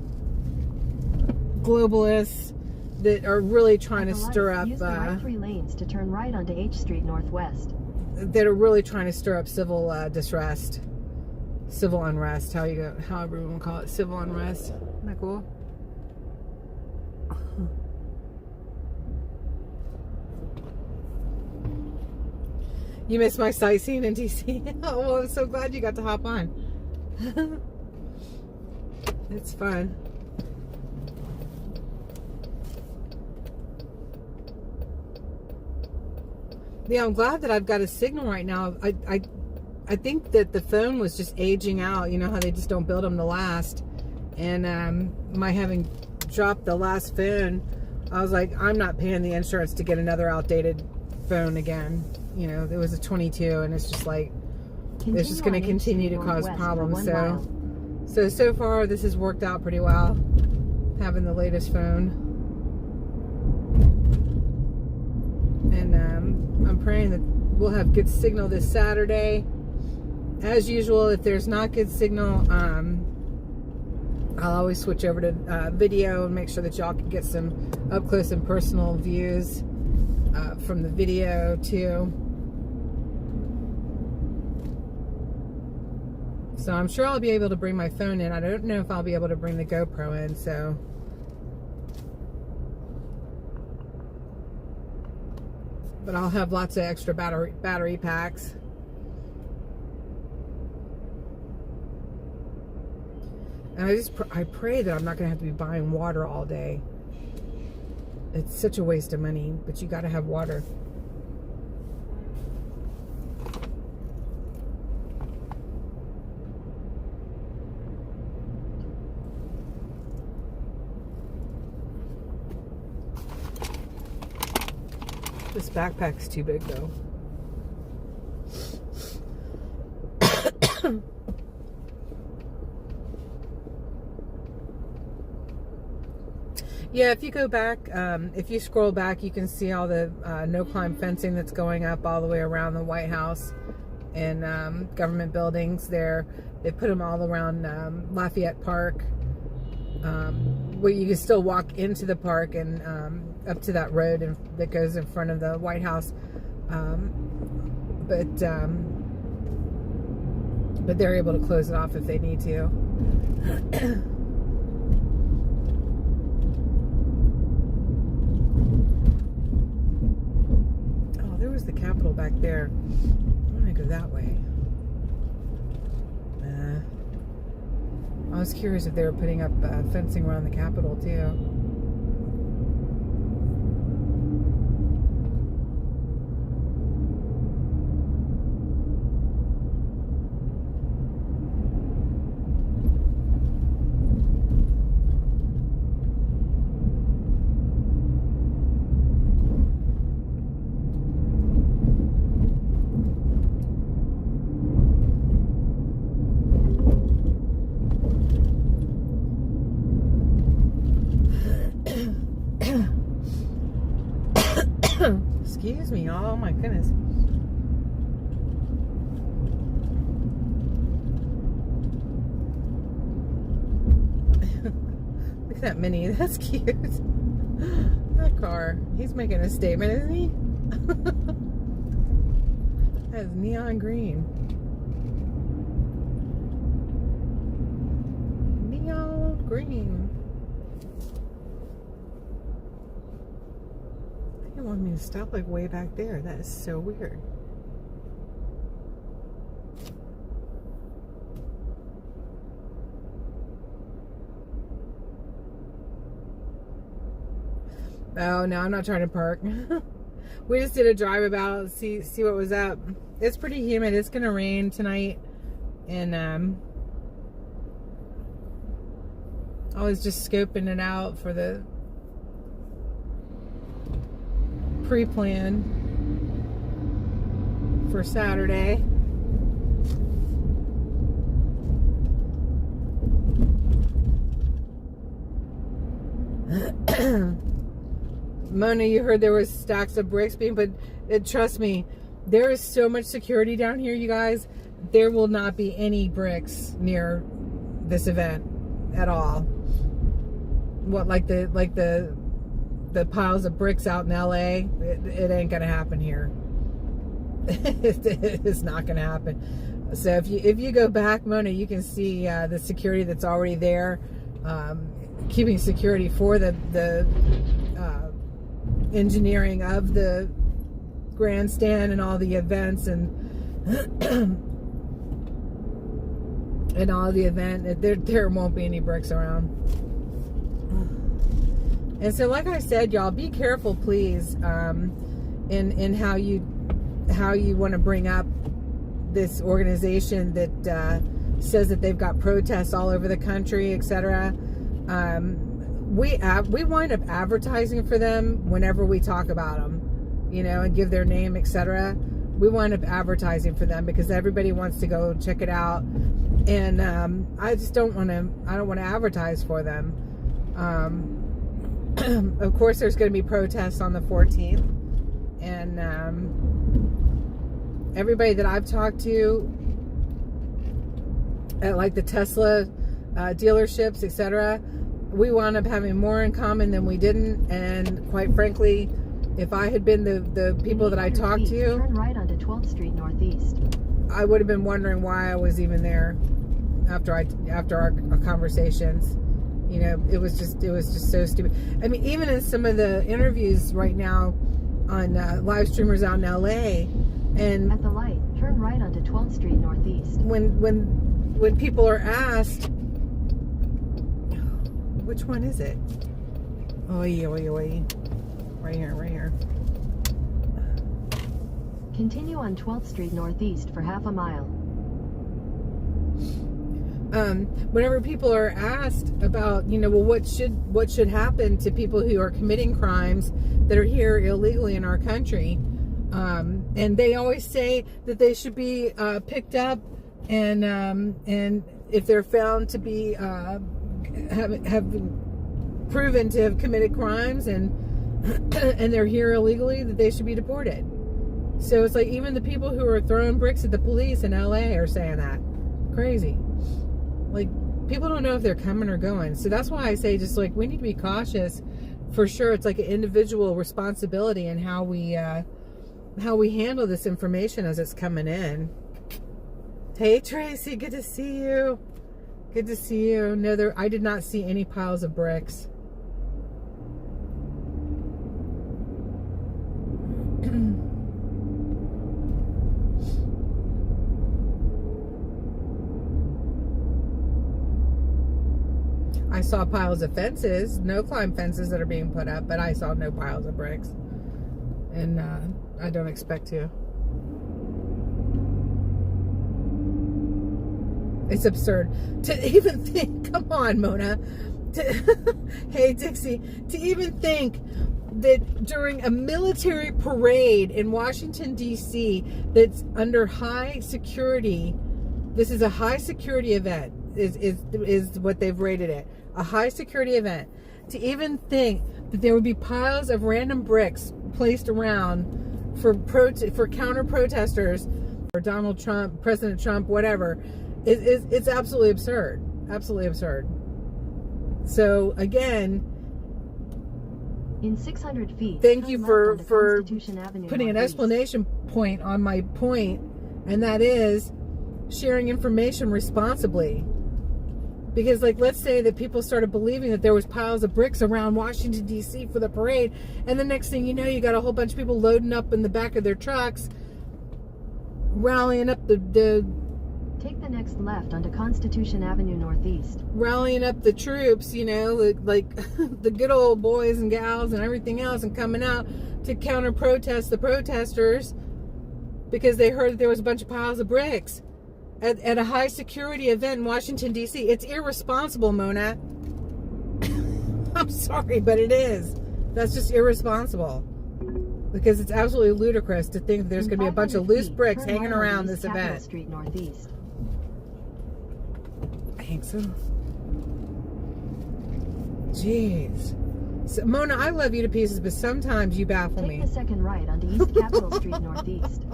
globalists that are really trying to stir up. Use the right 3 lanes to turn right onto H Street Northwest. That are really trying to stir up civil unrest. However you want to call it, civil unrest. Isn't that cool? You missed my sightseeing in DC. Oh, well, I'm so glad you got to hop on. It's fun. Yeah, I'm glad that I've got a signal right now. I think that the phone was just aging out. You know how they just don't build them to last. And my having dropped the last phone, I was like, I'm not paying the insurance to get another outdated phone again. You know, it was a 22, and it's just like, it's just going to continue to cause problems. So far this has worked out pretty well, having the latest phone. And I'm praying that we'll have good signal this Saturday. As usual, if there's not good signal, I'll always switch over to video and make sure that y'all can get some up close and personal views from the video too. So I'm sure I'll be able to bring my phone in. I don't know if I'll be able to bring the GoPro in, so. But I'll have lots of extra battery packs. And I pray that I'm not going to have to be buying water all day. It's such a waste of money, but you got to have water. This backpack's too big though. Yeah, if you go back, if you scroll back, you can see all the no-climb fencing that's going up all the way around the White House and government buildings there. They put them all around Lafayette Park, where you can still walk into the park and up to that road that goes in front of the White House. But they're able to close it off if they need to. The Capitol back there. I want to go that way. I was curious if they were putting up fencing around the Capitol too. Excuse me. Oh my goodness. Look at that Mini. That's cute. That car. He's making a statement, isn't he? That is neon green. Neon green. They want me to stop like way back there. That is so weird. Oh no, I'm not trying to park. We just did a drive about, see what was up. It's pretty humid. It's gonna rain tonight, and I was just scoping it out for the pre-plan for Saturday. Mona, you heard there was stacks of bricks being put. Trust me, there is so much security down here, you guys. There will not be any bricks near this event at all. What, like the piles of bricks out in LA? It ain't gonna happen here. It's not gonna happen. So if you go back, Mona, you can see the security that's already there, keeping security for the engineering of the grandstand and all the events and and all the event. There won't be any bricks around. And so, like I said, y'all, be careful, please, in how you want to bring up this organization that says that they've got protests all over the country, etc. We wind up advertising for them whenever we talk about them, you know, and give their name, etc. We wind up advertising for them because everybody wants to go check it out, and I just don't want to. I don't want to advertise for them. Of course, there's going to be protests on the 14th, and everybody that I've talked to at like the Tesla dealerships, etc., we wound up having more in common than we didn't. And quite frankly, if I had been the people that I talked to, turn right onto 12th Street Northeast. I would have been wondering why I was even there after our conversations. You know, it was just so stupid. I mean, even in some of the interviews right now on live streamers out in LA, and at the light, turn right onto 12th Street Northeast. When people are asked, which one is it? Oi. Right here. Continue on 12th Street Northeast for half a mile. Whenever people are asked about, you know, well, what should happen to people who are committing crimes that are here illegally in our country. And they always say that they should be picked up, and if they're found to be have proven to have committed crimes and they're here illegally, that they should be deported. So it's like even the people who are throwing bricks at the police in LA are saying that. Crazy. Like, people don't know if they're coming or going. So that's why I say, just like, we need to be cautious for sure. It's like an individual responsibility in how we handle this information as it's coming in. Hey Tracy, good to see you. Good to see you. No, I did not see any piles of bricks. I saw piles of fences, no climb fences that are being put up, but I saw no piles of bricks. And I don't expect to. It's absurd to even think, come on, Mona. Hey, Dixie, to even think that during a military parade in Washington, D.C., that's under high security, this is a high security event, is what they've rated it. A high security event. To even think that there would be piles of random bricks placed around for counter protesters, or Donald Trump, President Trump, whatever, it's absolutely absurd. Absolutely absurd. So again, in 600 feet, thank you for Avenue putting an Northeast. explanation point on my point, and that is sharing information responsibly. Because, like, let's say that people started believing that there was piles of bricks around Washington, D.C. for the parade, and the next thing you know, you got a whole bunch of people loading up in the back of their trucks, rallying up the Take the next left onto Constitution Avenue Northeast. rallying up the troops, you know, like the good old boys and gals and everything else, and coming out to counter protest the protesters because they heard that there was a bunch of piles of bricks at a high security event in Washington, D.C. It's irresponsible, Mona. I'm sorry, but it is. That's just irresponsible. Because it's absolutely ludicrous to think that there's going to be a bunch of loose bricks hanging around this event. Street Northeast. I think so. Jeez. So, Mona, I love you to pieces, but sometimes you baffle me. Take the second right onto East Capitol Street Northeast.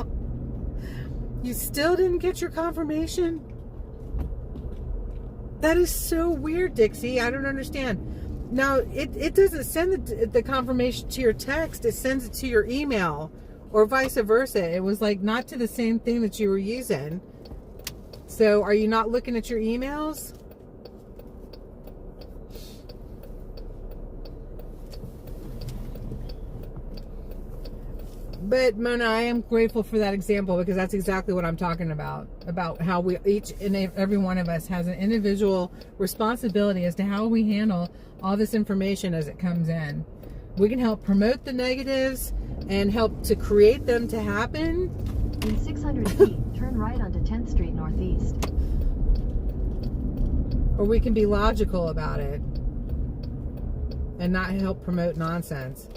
You still didn't get your confirmation? That is so weird, Dixie. I don't understand. Now, it doesn't send the confirmation to your text. It sends it to your email, or vice versa. It was like not to the same thing that you were using. So are you not looking at your emails? But Mona, I am grateful for that example, because that's exactly what I'm talking about how we, each and every one of us has an individual responsibility as to how we handle all this information as it comes in. We can help promote the negatives and help to create them to happen. In 600 feet, turn right onto 10th Street Northeast. Or we can be logical about it and not help promote nonsense.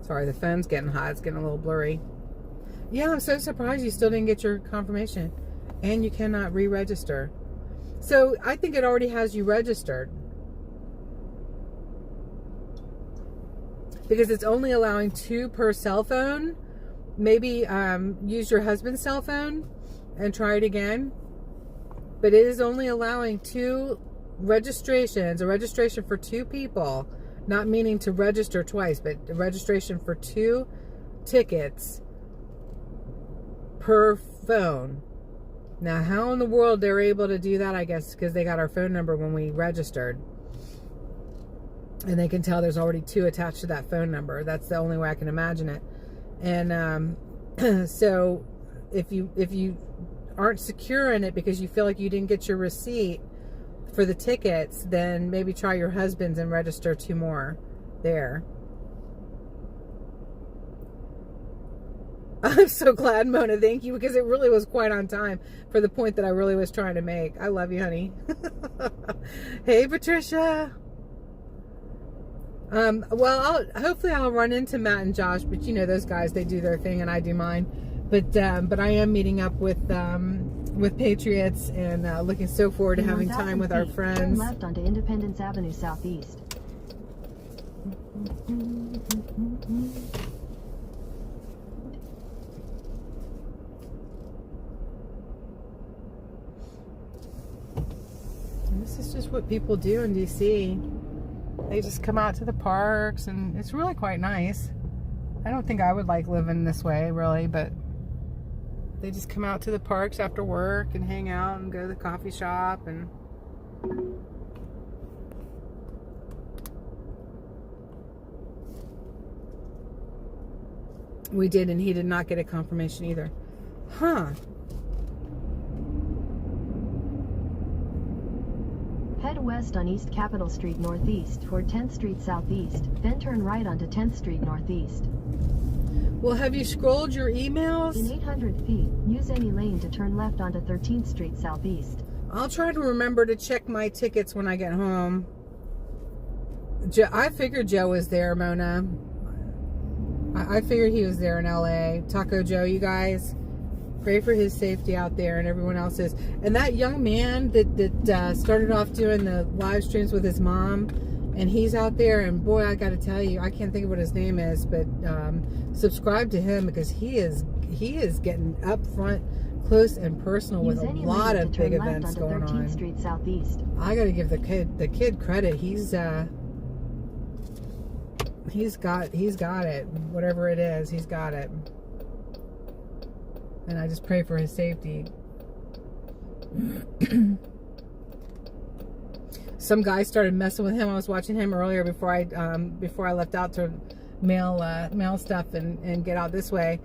Sorry, the phone's getting hot. It's getting a little blurry. Yeah, I'm so surprised you still didn't get your confirmation. And you cannot re-register. So I think it already has you registered. Because it's only allowing 2 per cell phone. Maybe use your husband's cell phone and try it again. But it is only allowing 2 registrations, a registration for 2 people. Not meaning to register twice, but a registration for 2 tickets per phone. Now, how in the world they're able to do that, I guess, because they got our phone number when we registered. And they can tell there's already 2 attached to that phone number. That's the only way I can imagine it. And so if you aren't secure in it because you feel like you didn't get your receipt for the tickets, then maybe try your husband's and register 2 more there. I'm so glad, Mona. Thank you, because it really was quite on time for the point that I really was trying to make. I love you, honey. Hey, Patricia. Well, hopefully I'll run into Matt and Josh, but you know those guys, they do their thing and I do mine. But I am meeting up with Patriots and looking so forward to having time with our friends. Turn left onto Independence Avenue Southeast. And this is just what people do in DC. They just come out to the parks, and it's really quite nice. I don't think I would like living this way, really, but they just come out to the parks after work and hang out and go to the coffee shop. And we did, and he did not get a confirmation either. Huh. Head west on East Capitol Street Northeast toward 10th Street Southeast, then turn right onto 10th Street Northeast. Well, have you scrolled your emails? In 800 feet, use any lane to turn left onto 13th Street Southeast. I'll try to remember to check my tickets when I get home. I figured Joe was there, Mona. I figured he was there in LA. Taco Joe, you guys. Pray for his safety out there and everyone else's. And that young man that started off doing the live streams with his mom, and he's out there, and boy, I got to tell you, I can't think of what his name is, but subscribe to him, because he is getting up front, close and personal with a lot of big events going on. 13th Street Southeast. I got to give the kid credit. He's got it. Whatever it is, he's got it. And I just pray for his safety. Some guy started messing with him. I was watching him earlier before I left out to mail stuff and get out this way.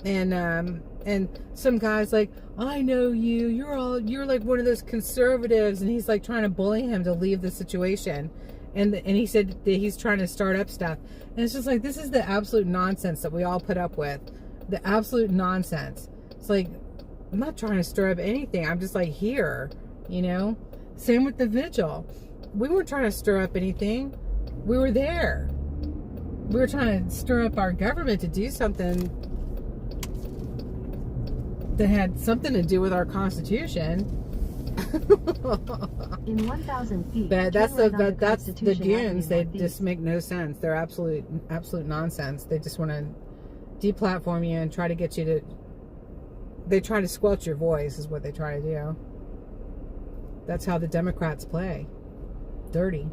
And some guy's like, I know you. You're like one of those conservatives, and he's like trying to bully him to leave the situation. And he said that he's trying to start up stuff. And it's just like, this is the absolute nonsense that we all put up with. The absolute nonsense. It's like, I'm not trying to stir up anything. I'm just like here, you know? Same with the vigil. We weren't trying to stir up anything. We were there. We were trying to stir up our government to do something that had something to do with our Constitution. In 1,000 feet, but that's the goons. They Northeast. just make no sense. They're absolute nonsense. They just want to deplatform you and try to get you to. They try to squelch your voice, is what they try to do. That's how the Democrats play. Dirty.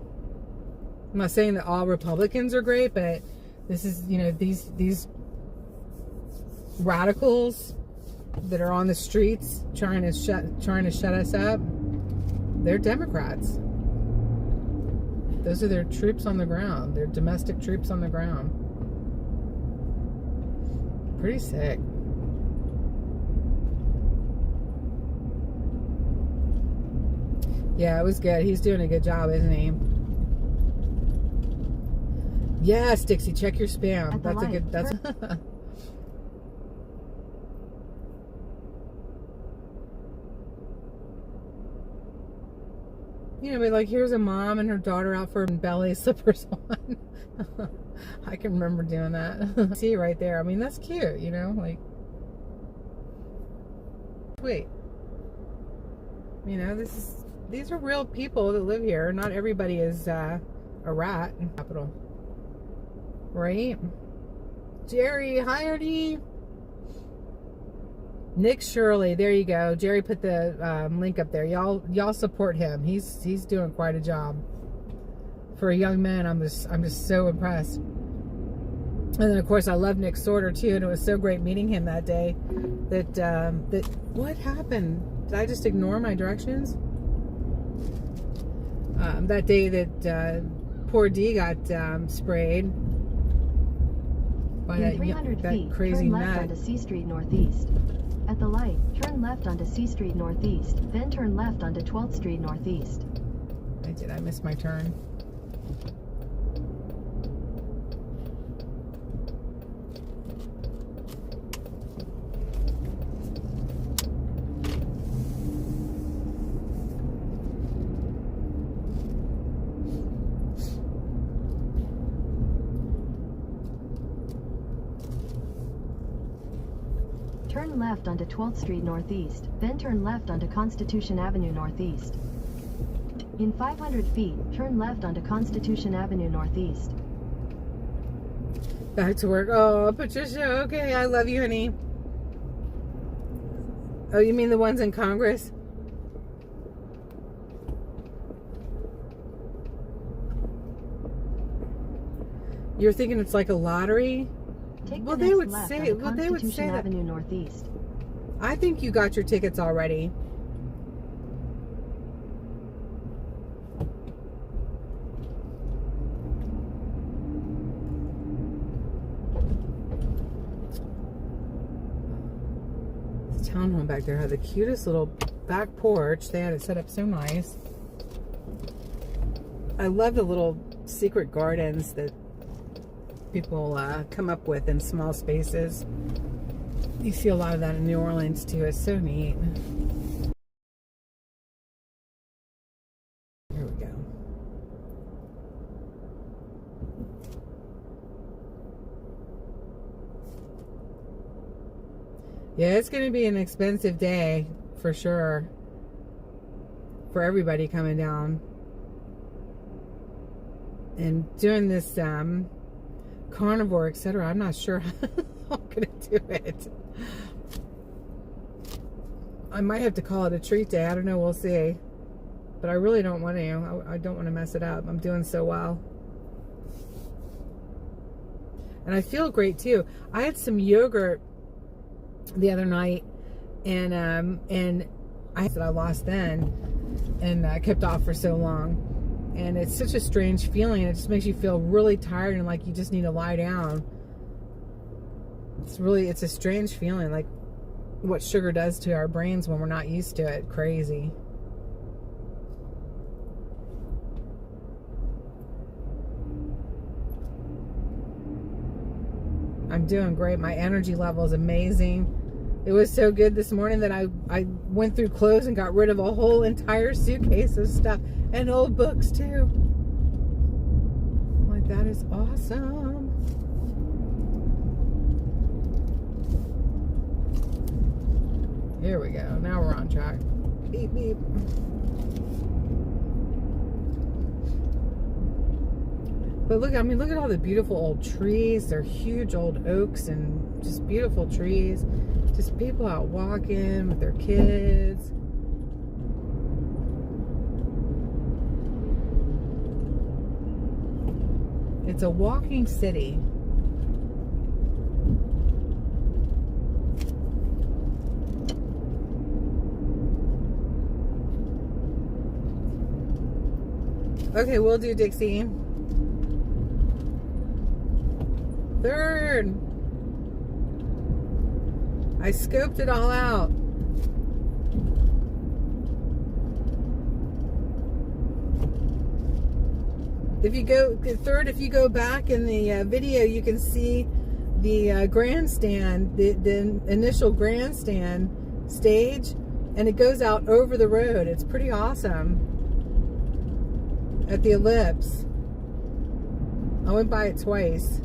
I'm not saying that all Republicans are great, but this is, you know, these radicals that are on the streets trying to shut us up. They're Democrats. Those are their troops on the ground. They're domestic troops on the ground. Pretty sick. Yeah, it was good. He's doing a good job, isn't he? Yes, Dixie, check your spam. That's a good. That's. You know, but like, here's a mom and her daughter out for ballet slippers on. I can remember doing that. See right there. I mean, that's cute, you know, like. Wait. You know, these are real people that live here. Not everybody is a rat in Capitol. Right? Jerry, hi, Artie. Nick Shirley, there you go. Jerry put the link up there. Y'all support him. He's doing quite a job. For a young man, I'm just so impressed. And then of course I love Nick Sorter too, and it was so great meeting him that day. That what happened? Did I just ignore my directions? That day that poor D got sprayed by that crazy turn left nut. onto C Street Northeast. At the light, turn left onto C Street Northeast, then turn left onto 12th Street Northeast. I missed my turn. Turn left onto 12th Street Northeast, then turn left onto Constitution Avenue Northeast. In 500 feet, turn left onto Constitution Avenue Northeast. Back to work. Oh, Patricia, okay, I love you, honey. Oh, you mean the ones in Congress? You're thinking it's like a lottery? Take Well, the they next would left say, onto well, they would Constitution say that. Avenue Northeast. I think you got your tickets already. This townhome back there had the cutest little back porch. They had it set up so nice. I love the little secret gardens that people come up with in small spaces. You see a lot of that in New Orleans too. It's so neat. Here we go. Yeah, it's going to be an expensive day for sure for everybody coming down and doing this carnivore, etc. I'm not sure how I'm gonna do it. I might have to call it a treat day. I don't know. We'll see. But I really don't want to. I don't want to mess it up. I'm doing so well. And I feel great too. I had some yogurt the other night, and I said I lost then, and I kept off for so long. And it's such a strange feeling. It just makes you feel really tired and like you just need to lie down. It's a strange feeling, like what sugar does to our brains when we're not used to it. Crazy. I'm doing great. My energy level is amazing. It was so good this morning that I went through clothes and got rid of a whole entire suitcase of stuff. And old books too. Like, that is awesome. Here we go. Now we're on track. Beep, beep. But look, I mean, look at all the beautiful old trees. They're huge old oaks and just beautiful trees. Just people out walking with their kids. It's a walking city. Okay, we'll do Dixie. Third. I scoped it all out. If you go third, if you go back in the video, you can see the grandstand, the initial grandstand stage, and it goes out over the road. It's pretty awesome. At the Ellipse. I went by it twice.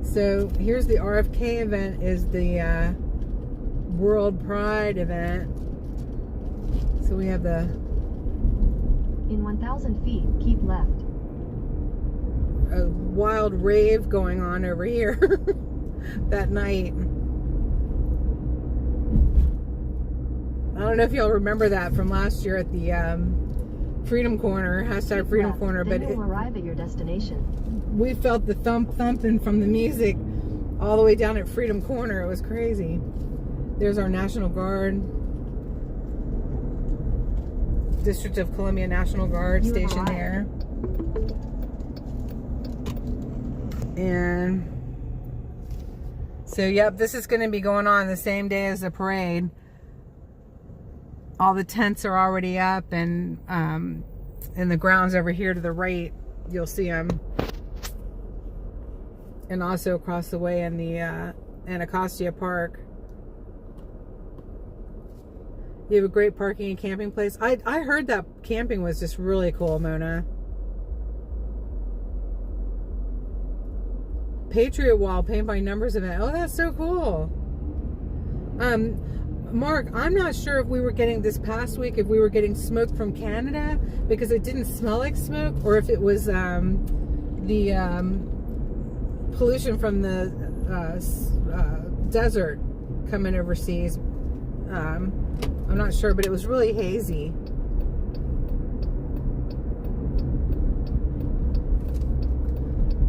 So here's the RFK event, is the World Pride event. So we have the... In 1,000 feet, keep left. A wild rave going on over here that night. I don't know if y'all remember that from last year at the Freedom Corner, hashtag Freedom Corner, then but you'll arrive at your destination. We felt the thumping from the music all the way down at Freedom Corner. It was crazy. There's our National Guard, District of Columbia National Guard station there. And so, yep, this is going to be going on the same day as the parade. All the tents are already up, and in the grounds over here to the right, you'll see them. And also across the way in the Anacostia Park. You have a great parking and camping place. I heard that camping was just really cool, Mona. Patriot Wall, paint by numbers event. Oh, that's so cool. Mark, I'm not sure if we were getting this past week, if we were getting smoke from Canada because it didn't smell like smoke, or if it was the pollution from the desert coming overseas. I'm not sure, but it was really hazy.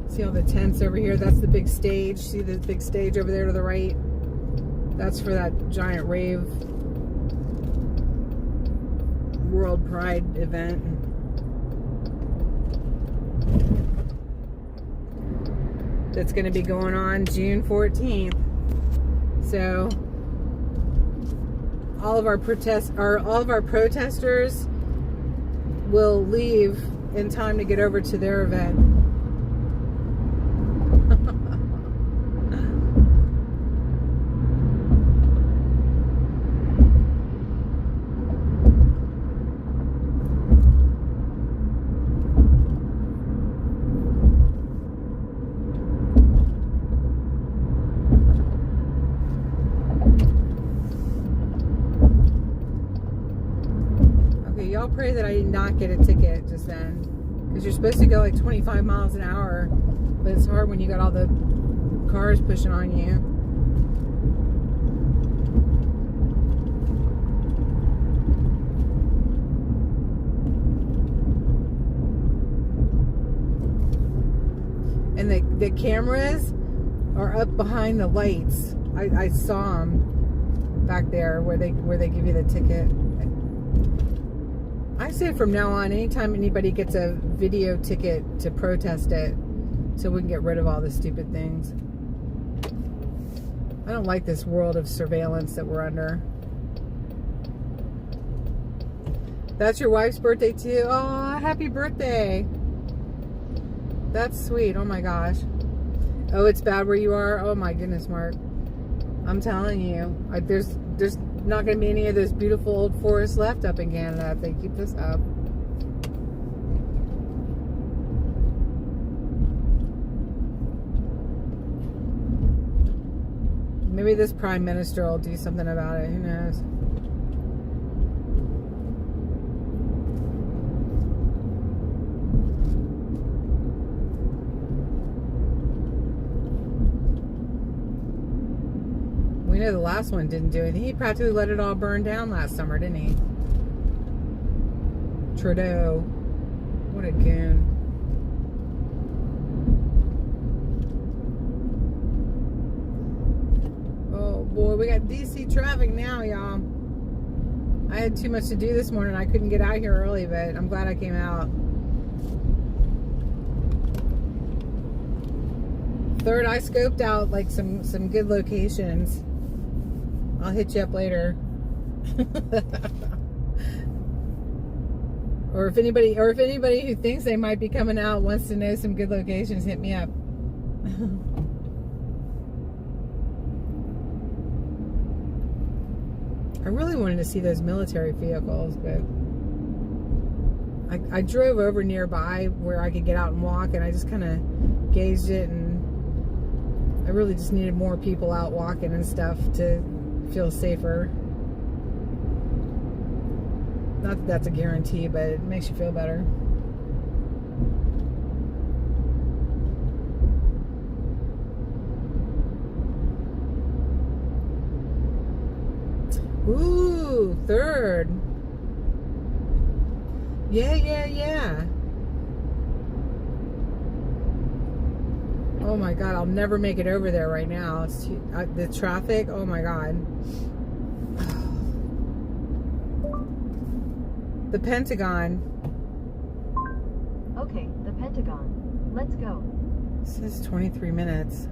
See all the tents over here? That's the big stage. See the big stage over there to the right? That's for that giant rave World Pride event. That's going to be going on June 14th. So all of our protesters will leave in time to get over to their event. Y'all pray that I did not get a ticket just then, because you're supposed to go like 25 miles an hour, but it's hard when you got all the cars pushing on you. And the cameras are up behind the lights. I saw them back there where they give you the ticket. I say from now on, anytime anybody gets a video ticket, to protest it, so we can get rid of all the stupid things. I don't like this world of surveillance that we're under. That's your wife's birthday too? Oh, happy birthday. That's sweet. Oh my gosh. Oh, it's bad where you are? Oh my goodness, Mark. I'm telling you, there's not going to be any of those beautiful old forests left up in Canada if they keep this up. Maybe this prime minister will do something about it. Who knows? We know the last one didn't do anything. He practically let it all burn down last summer, didn't he? Trudeau. What a goon. Oh boy, we got DC traffic now, y'all. I had too much to do this morning. I couldn't get out here early, but I'm glad I came out. Third, I scoped out like some good locations. I'll hit you up later. or if anybody who thinks they might be coming out wants to know some good locations, hit me up. I really wanted to see those military vehicles, but I drove over nearby where I could get out and walk, and I just kind of gauged it, and I really just needed more people out walking and stuff to feel safer. Not that that's a guarantee, but it makes you feel better. Ooh, third. Yeah. Oh my God, I'll never make it over there right now. It's too, the traffic, oh my God. The Pentagon. Okay, the Pentagon. Let's go. It says 23 minutes.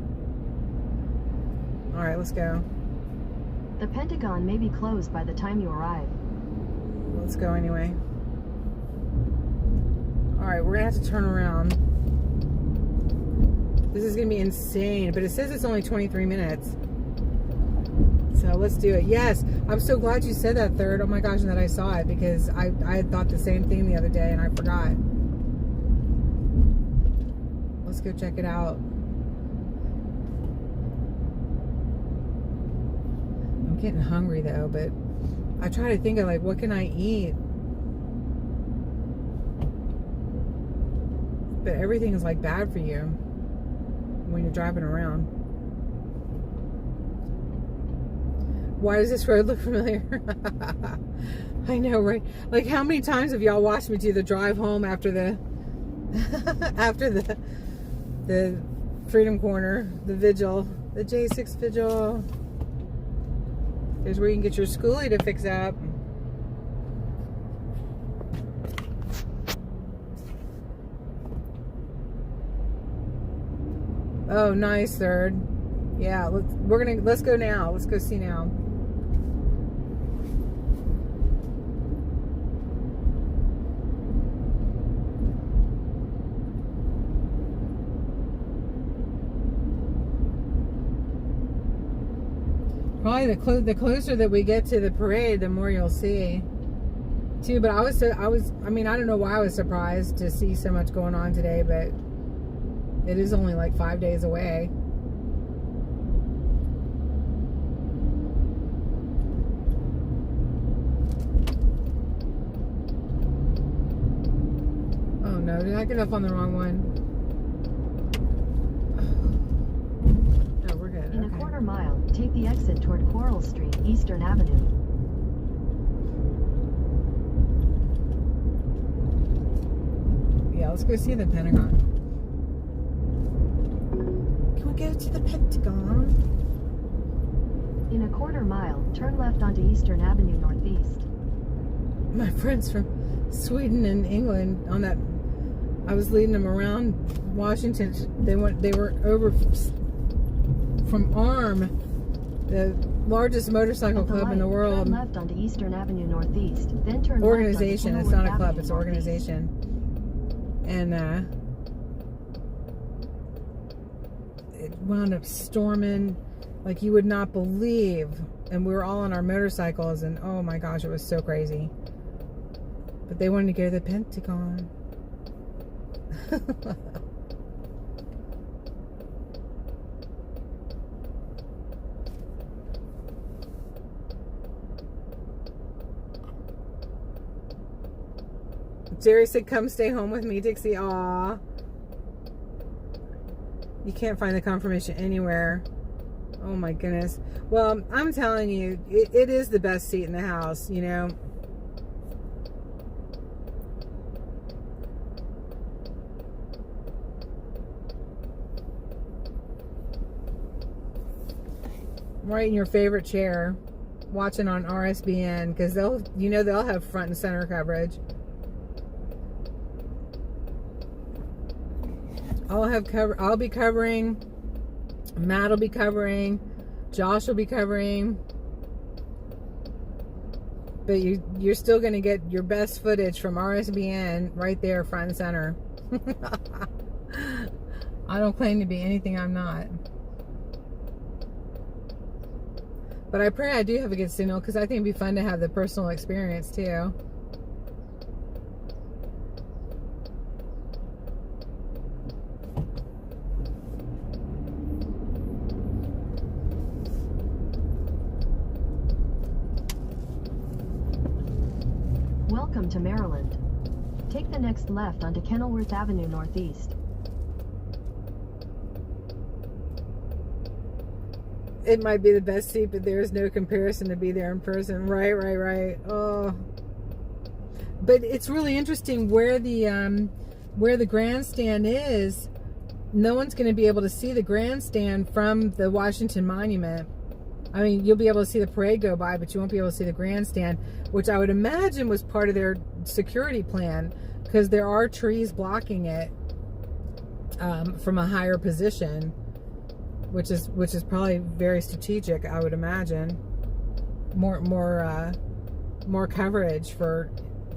All right, let's go. The Pentagon may be closed by the time you arrive. Let's go anyway. All right, we're gonna have to turn around. This is gonna be insane, but it says it's only 23 minutes. So let's do it. Yes, I'm so glad you said that, third. Oh my gosh, and that I saw it, because I had thought the same thing the other day and I forgot. Let's go check it out. I'm getting hungry though, but I try to think of like, what can I eat? But everything is like bad for you when you're driving around. Why does this road look familiar? I know, right? Like, how many times have y'all watched me do the drive home after the after the Freedom Corner, the vigil, the J6 vigil? There's where you can get your schoolie to fix up. Oh, nice, third. Yeah, let's go now. Let's go see now. Probably the closer that we get to the parade, the more you'll see, too. But I mean, I don't know why I was surprised to see so much going on today, but it is only like 5 days away. Oh no, did I get up on the wrong one? No, we're good. In a quarter mile, take the exit toward Coral Street, Eastern Avenue. Yeah, let's go see the Pentagon. Can we go to the Pentagon? In a quarter mile, turn left onto Eastern Avenue Northeast. My friends from Sweden and England on that, I was leading them around Washington. They were over from ARM, the largest motorcycle club in the world. Turn left onto Eastern Avenue Northeast, then turn organization. Left it's onto not a club. Avenue It's an Northeast. organization. And it wound up storming like you would not believe. And we were all on our motorcycles, and oh my gosh, it was so crazy. But they wanted to go to the Pentagon. Jerry said, come stay home with me, Dixie. Aw. You can't find the confirmation anywhere. Oh my goodness. Well, I'm telling you, it is the best seat in the house, you know. Right in your favorite chair, watching on RSBN, because they'll have front and center coverage. I'll be covering. Matt will be covering. Josh will be covering. But you're still going to get your best footage from RSBN right there, front and center. I don't claim to be anything I'm not. But I pray I do have a good signal, because I think it'd be fun to have the personal experience too. Welcome to Maryland. Take the next left onto Kenilworth Avenue Northeast. It might be the best seat, but there is no comparison to be there in person. Right. Oh, but it's really interesting where the grandstand is. No one's going to be able to see the grandstand from the Washington Monument. I mean, you'll be able to see the parade go by, but you won't be able to see the grandstand, which I would imagine was part of their security plan, because there are trees blocking it from a higher position, which is probably very strategic, I would imagine. More coverage for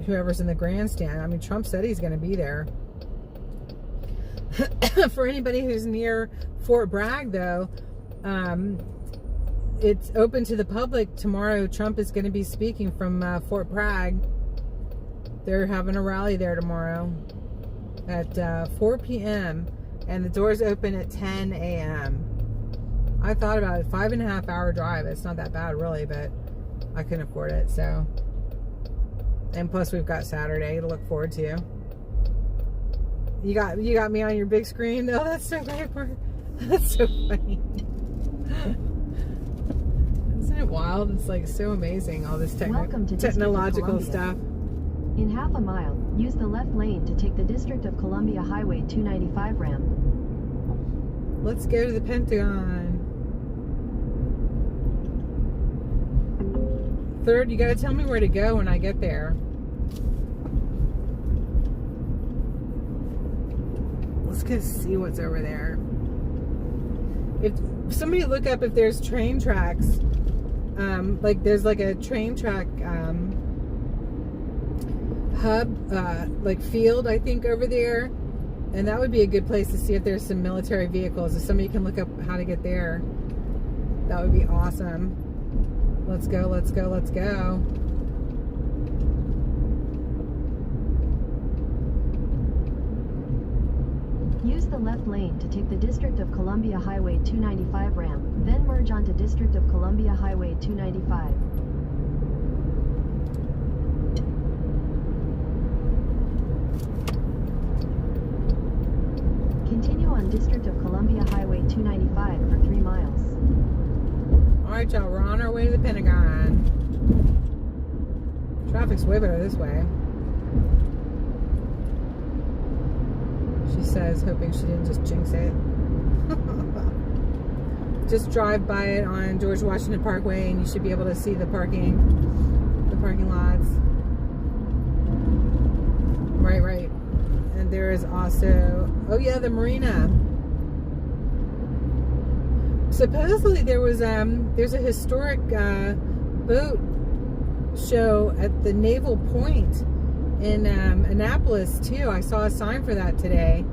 whoever's in the grandstand. I mean, Trump said he's going to be there. For anybody who's near Fort Bragg, though, it's open to the public. Tomorrow, Trump is going to be speaking from Fort Bragg. They're having a rally there tomorrow at 4 p.m. and the doors open at 10 a.m. I thought about it. 5.5 hour drive. It's not that bad, really, but I couldn't afford it, so. And plus, we've got Saturday to look forward to. You got me on your big screen. Oh, that's so great. That's so funny. Isn't it wild? It's like so amazing, all this technological stuff. In half a mile, use the left lane to take the District of Columbia Highway 295 ramp. Let's go to the Pentagon. Third, you gotta tell me where to go when I get there. Let's go see what's over there. If somebody look up if there's train tracks, like there's like a train track hub, like field, I think, over there, and that would be a good place to see if there's some military vehicles. If somebody can look up how to get there, that would be awesome. Let's go, let's go, let's go. Use the left lane to take the District of Columbia Highway 295 ramp, then merge onto District of Columbia Highway 295. Continue on District of Columbia Highway 295 for 3 miles. Alright, y'all, we're on our way to the Pentagon. Traffic's way better this way. She says, hoping she didn't just jinx it. Just drive by it on George Washington Parkway and you should be able to see the parking lots. Right. And there is also, oh yeah, the marina. Supposedly there was there's a historic boat show at the Naval Point in Annapolis too. I saw a sign for that today.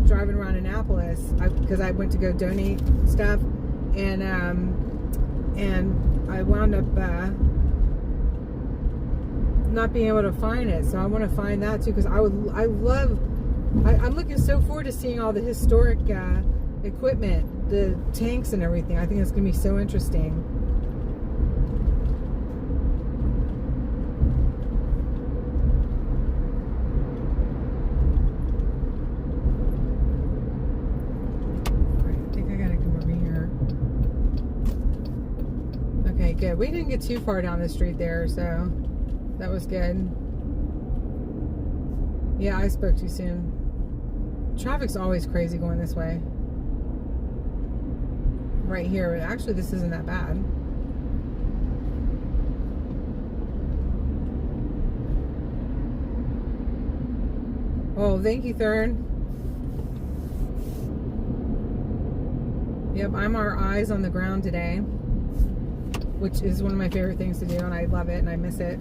Driving around Annapolis because I went to go donate stuff, and I wound up not being able to find it. So I want to find that too because I'm looking so forward to seeing all the historic equipment, the tanks and everything. I think it's gonna be so interesting. Good. We didn't get too far down the street there, so that was good. Yeah, I spoke too soon. Traffic's always crazy going this way. Right here. Actually, this isn't that bad. Oh, thank you, Thurn. Yep, I'm our eyes on the ground today, which is one of my favorite things to do, and I love it and I miss it.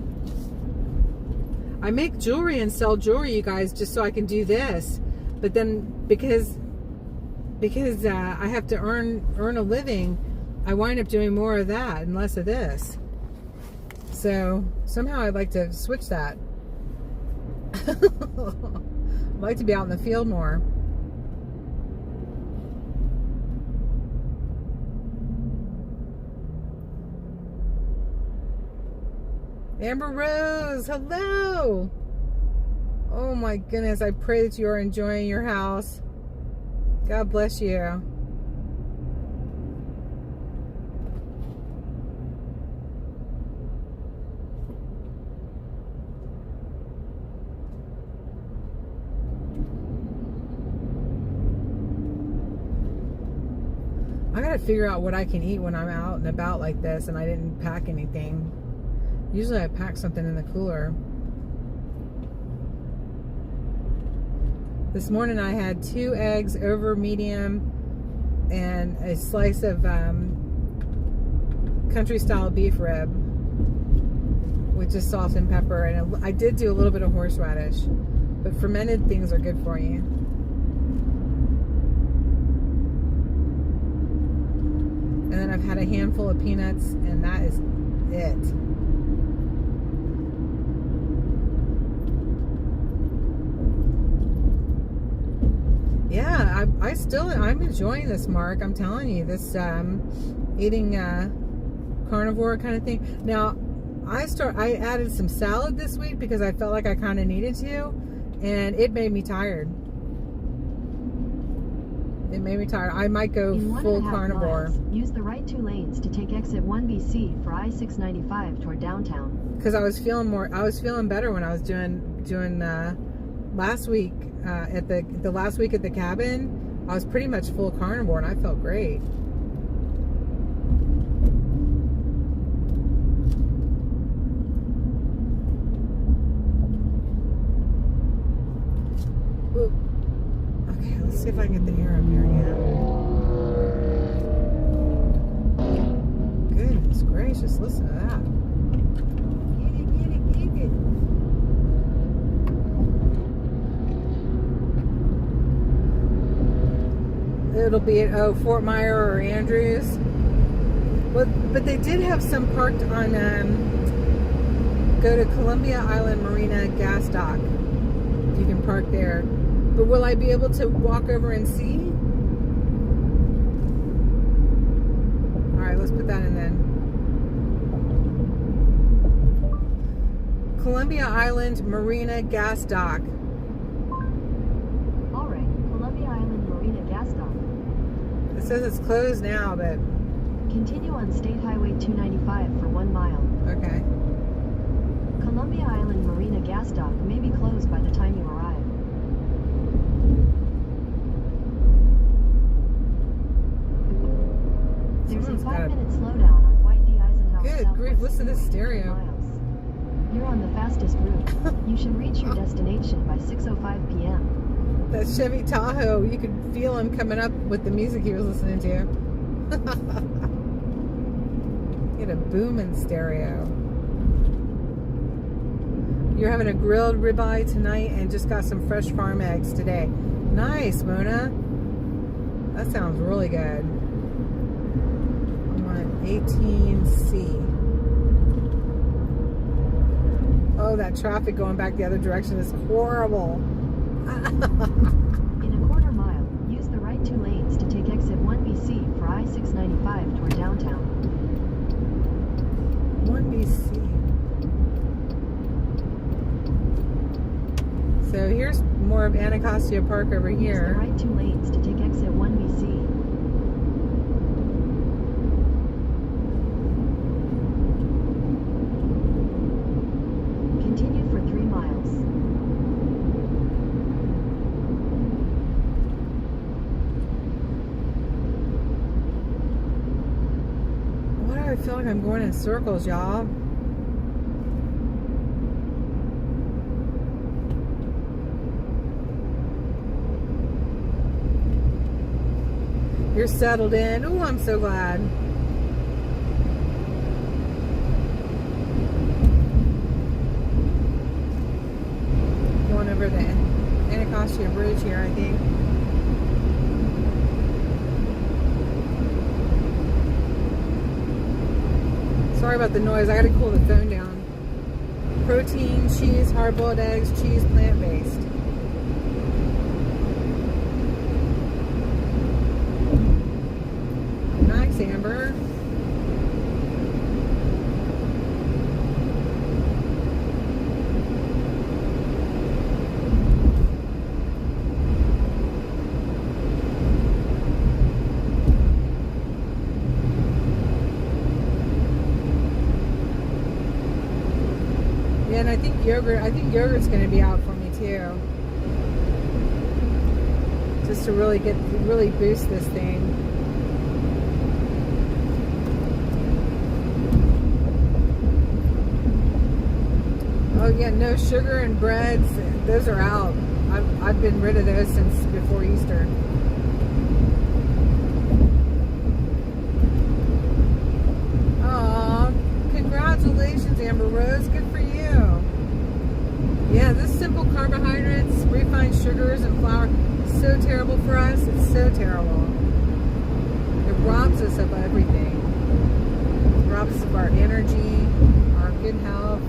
I make jewelry and sell jewelry, you guys, just so I can do this. But then because I have to earn a living, I wind up doing more of that and less of this. So somehow I'd like to switch that. I'd like to be out in the field more. Amber Rose, hello. Oh my goodness, I pray that you are enjoying your house. God bless you. I gotta figure out what I can eat when I'm out and about like this and I didn't pack anything. Usually I pack something in the cooler. This morning I had 2 eggs over medium and a slice of country style beef rib with just salt and pepper, and I did do a little bit of horseradish, but fermented things are good for you. And then I've had a handful of peanuts, and that is it. Yeah, I'm enjoying this, Mark. I'm telling you, this eating carnivore kind of thing. Now, I added some salad this week because I felt like I kind of needed to, and it made me tired. It made me tired. I might go In full 1.5 carnivore. miles, use the right 2 lanes to take exit 1BC for I-695 toward downtown. Because I was feeling better when I was doing last week at the last week at the cabin. I was pretty much full carnivore, and I felt great. Ooh. Okay, let's see if I can get the air up here again. Goodness gracious, listen to that. Get it. It'll be at Fort Myer or Andrews. But they did have some parked on go to Columbia Island Marina gas dock. You can park there. But will I be able to walk over and see? Alright, let's put that in then. Columbia Island Marina gas dock. Alright, Columbia Island Marina gas dock. It says it's closed now, but... Continue on State Highway 295 for 1 mile. Okay. Columbia Island Marina gas dock may be closed by the time you arrive. There's a 5-minute slowdown on White D. Eisenhower. Good grief, listen to this stereo. You're on the fastest route. You should reach your destination by 6:05 p.m. That Chevy Tahoe, you could feel him coming up with the music he was listening to. Get a booming stereo. You're having a grilled ribeye tonight and just got some fresh farm eggs today. Nice, Mona. That sounds really good. I'm on 18C. Oh, that traffic going back the other direction is horrible. In a quarter mile, use the right 2 lanes to take exit 1BC for I-695 toward downtown. 1BC. So here's more of Anacostia Park over here. Use the right 2 lanes to take exit 1BC. Continue for 3 miles. Why do I feel like I'm going in circles, y'all? You're settled in. Oh, I'm so glad. Going over the Anacostia Bridge here, I think. Sorry about the noise. I gotta cool the phone down. Protein, cheese, hard-boiled eggs, cheese, plant-based. Nice, Amber. Yeah, and I think yogurt's going to be out for me too. Just to really boost this thing. Oh yeah, no sugar and breads. Those are out. I've been rid of those since before Easter. Aw, congratulations, Amber Rose. Good for you. Yeah, this simple carbohydrates, refined sugars, and flour, so terrible for us. It's so terrible. It robs us of everything. It robs us of our energy, our good health.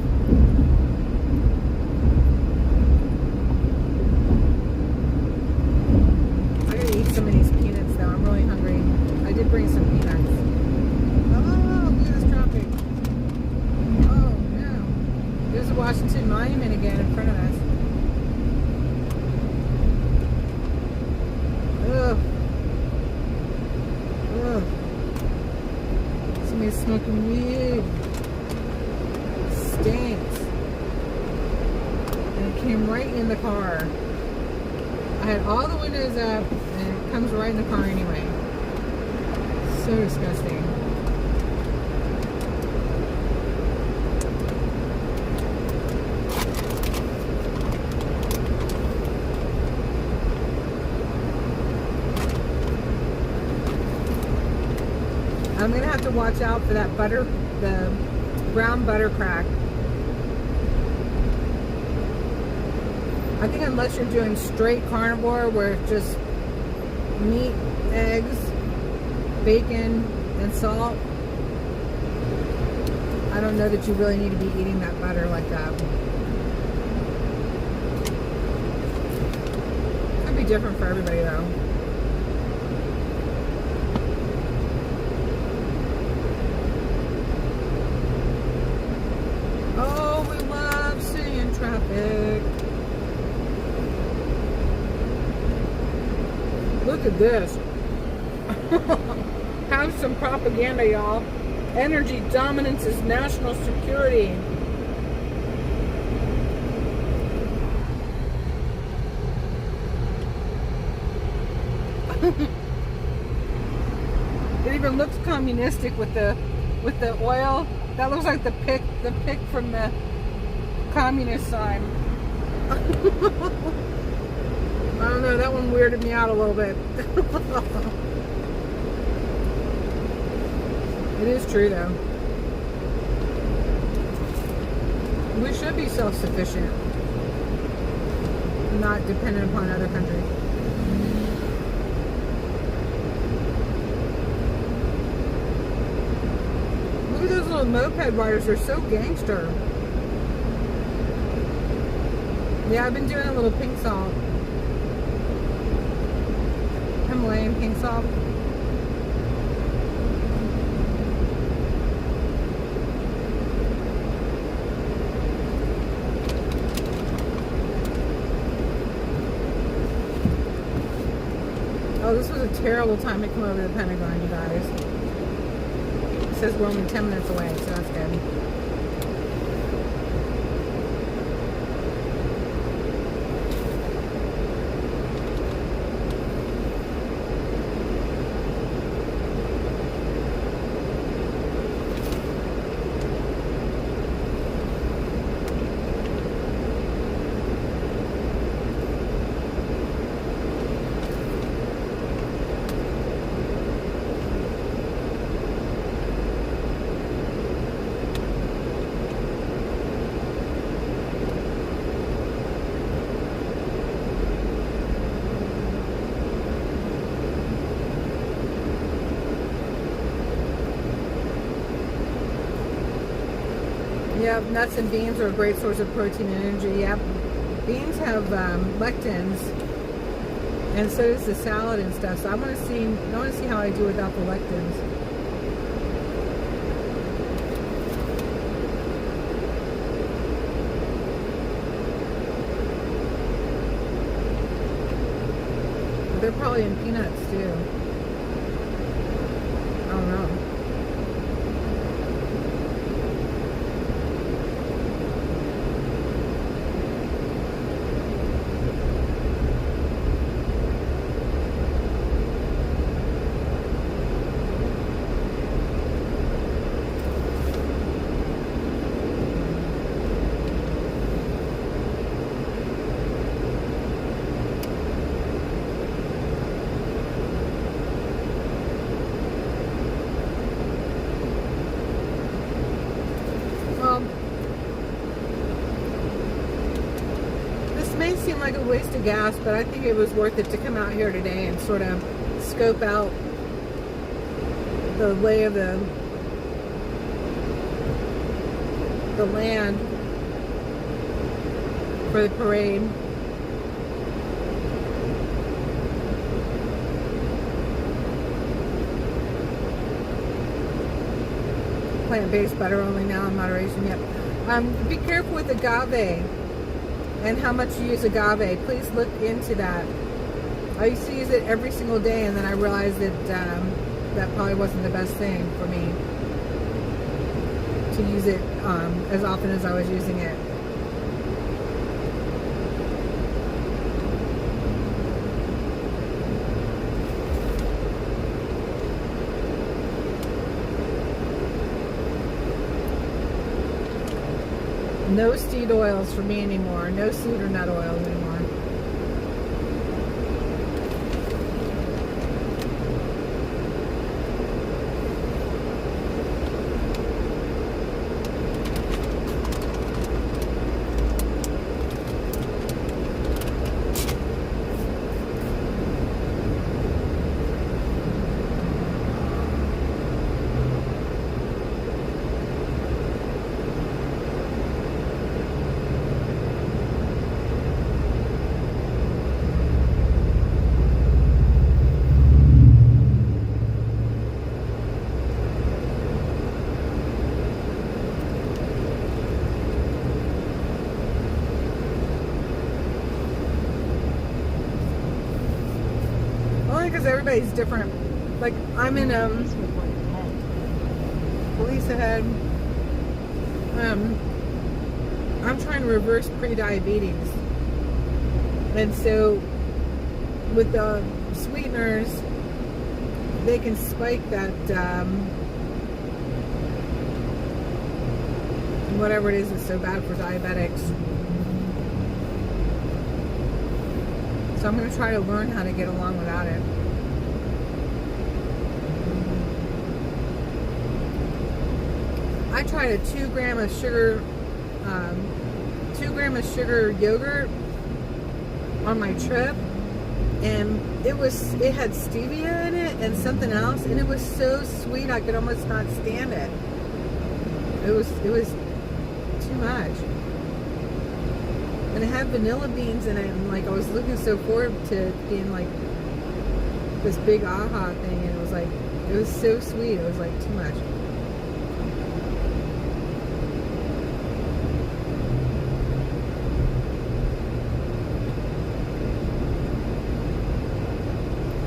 come right in the car. I had all the windows up, and it comes right in the car anyway. So disgusting. I'm gonna have to watch out for that butter, the brown butter crack. I think unless you're doing straight carnivore where it's just meat, eggs, bacon, and salt, I don't know that you really need to be eating that butter like that. Could be different for everybody though. Oh, we love seeing traffic. Look at this. Have some propaganda, y'all. Energy dominance is national security. It even looks communistic with the oil. That looks like the pick from the communist sign. I don't know, that one weirded me out a little bit. It is true though. We should be self-sufficient, not dependent upon other countries. Look at those little moped riders, they're so gangster. Yeah, I've been doing a little pink salt. Himalayan pink salt. Oh, this was a terrible time to come over to the Pentagon, you guys. It says we're only 10 minutes away, so that's good. Yep, nuts and beans are a great source of protein and energy. Yep, beans have lectins, and so does the salad and stuff. So I want to see how I do without the lectins. They're probably in peanuts too. I don't know. Like a waste of gas, but I think it was worth it to come out here today and sort of scope out the lay of the land for the parade. Plant-based butter only now in moderation. Yep. Be careful with agave and how much you use agave. Please look into that. I used to use it every single day, and then I realized that that probably wasn't the best thing for me to use it as often as I was using it. No seed oils for me anymore. No seed or nut oils anymore. Because everybody's different. Like I'm in police ahead. I'm trying to reverse pre-diabetes, and so with the sweeteners, they can spike that whatever it is that's so bad for diabetics. So I'm going to try to learn how to get along without it. I tried a 2 gram of sugar yogurt on my trip, and it had stevia in it and something else, and it was so sweet I could almost not stand it. It was too much. And it had vanilla beans in it, and like I was looking so forward to being like this big aha thing, and it was so sweet. It was like too much.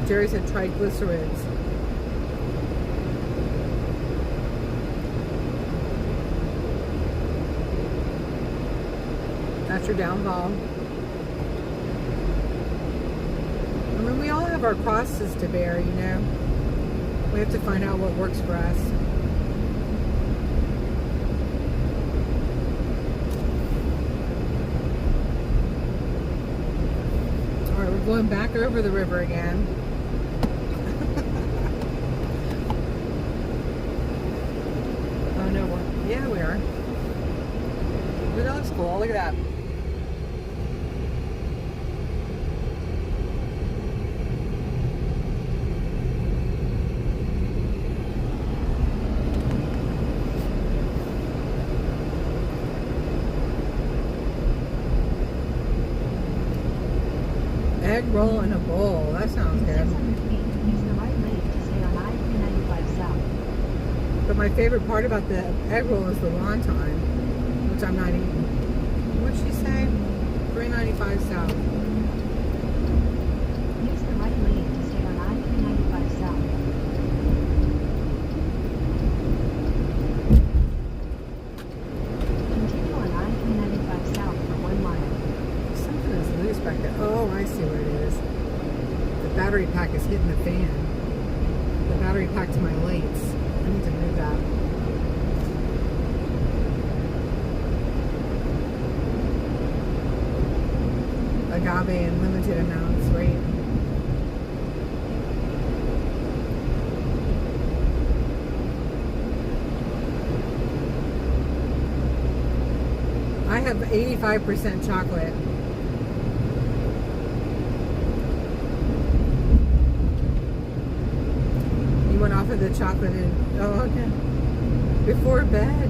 Jerry said triglycerides. That's your downfall. I mean, we all have our crosses to bear, you know. We have to find out what works for us. All right, we're going back over the river again. Oh no, yeah, we are. But that looks cool. Look at that. Egg roll in a bowl. That sounds good. 600 feet, use the right lane to stay on I-395 South. But my favorite part about the egg roll is the wonton, which I'm not eating. What'd she say? 395 South. Use the right lane to stay on I-395 South. Continue on I-395 South for 1 mile. Something is loose back there. Oh, I see what it is. The battery pack is hitting the fan. The battery pack to my lights. I need to move that. Agave in limited amounts, right? I have 85% chocolate. You went off of the chocolate and, oh, okay. Before bed.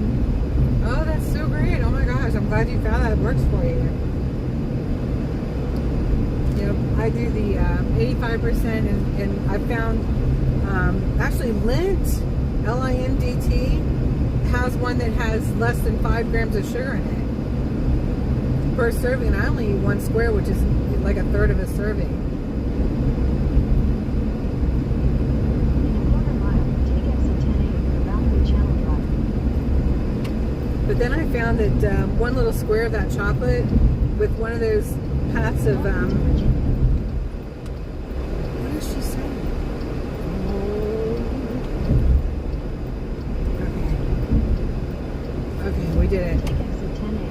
Oh, that's so great. Oh my gosh, I'm glad you found that. It works for you. I do the 85%, and I found actually Lint, Lindt, has one that has less than 5 grams of sugar in it per serving, and I only eat 1 square, which is like a third of a serving. In a quarter mile, take exit 10A for Boundary Channel Drive. But then I found that one little square of that chocolate with one of those paths of Take exit 10A.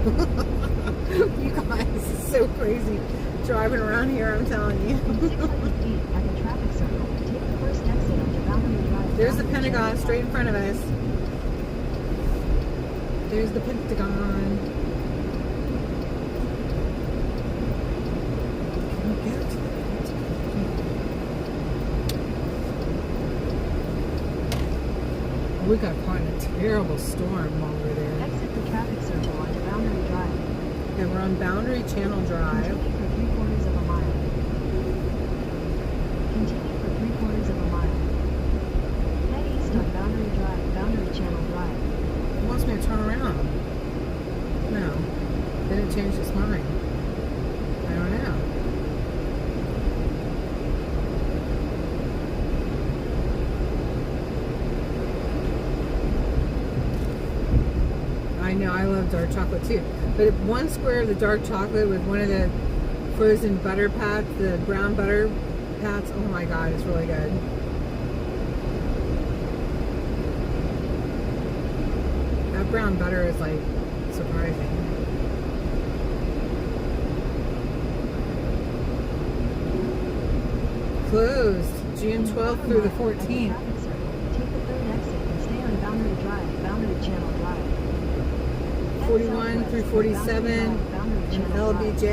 You guys, it's so crazy driving around here, I'm telling you. In 600 feet at the traffic circle, take the first exit onto Boundary Drive. There's the Boundary Pentagon Channel straight in Drive. front of us. There's the Pentagon. Can we get to the Pentagon? We got caught in a terrible storm while we were there. Exit the traffic circle onto Boundary Drive. And we're on Boundary Channel Drive. Continue for 3/4 of a mile. Continue for 3/4 of a mile. Head east on Boundary Drive, Boundary Channel Drive. It wants me to turn around. No. Then it changed its mind. I don't know. I know, I love dark chocolate too. But one square of the dark chocolate with one of the frozen butter pats, the brown butter pats, oh my god, it's really good. That brown butter is like surprising. Closed June 12th through the 14th. Traffic circle. Take the third exit and stay on Boundary Drive, Boundary Channel Drive. Head 41 southwest through on 47 Boundary and Channel Drive. LBJ.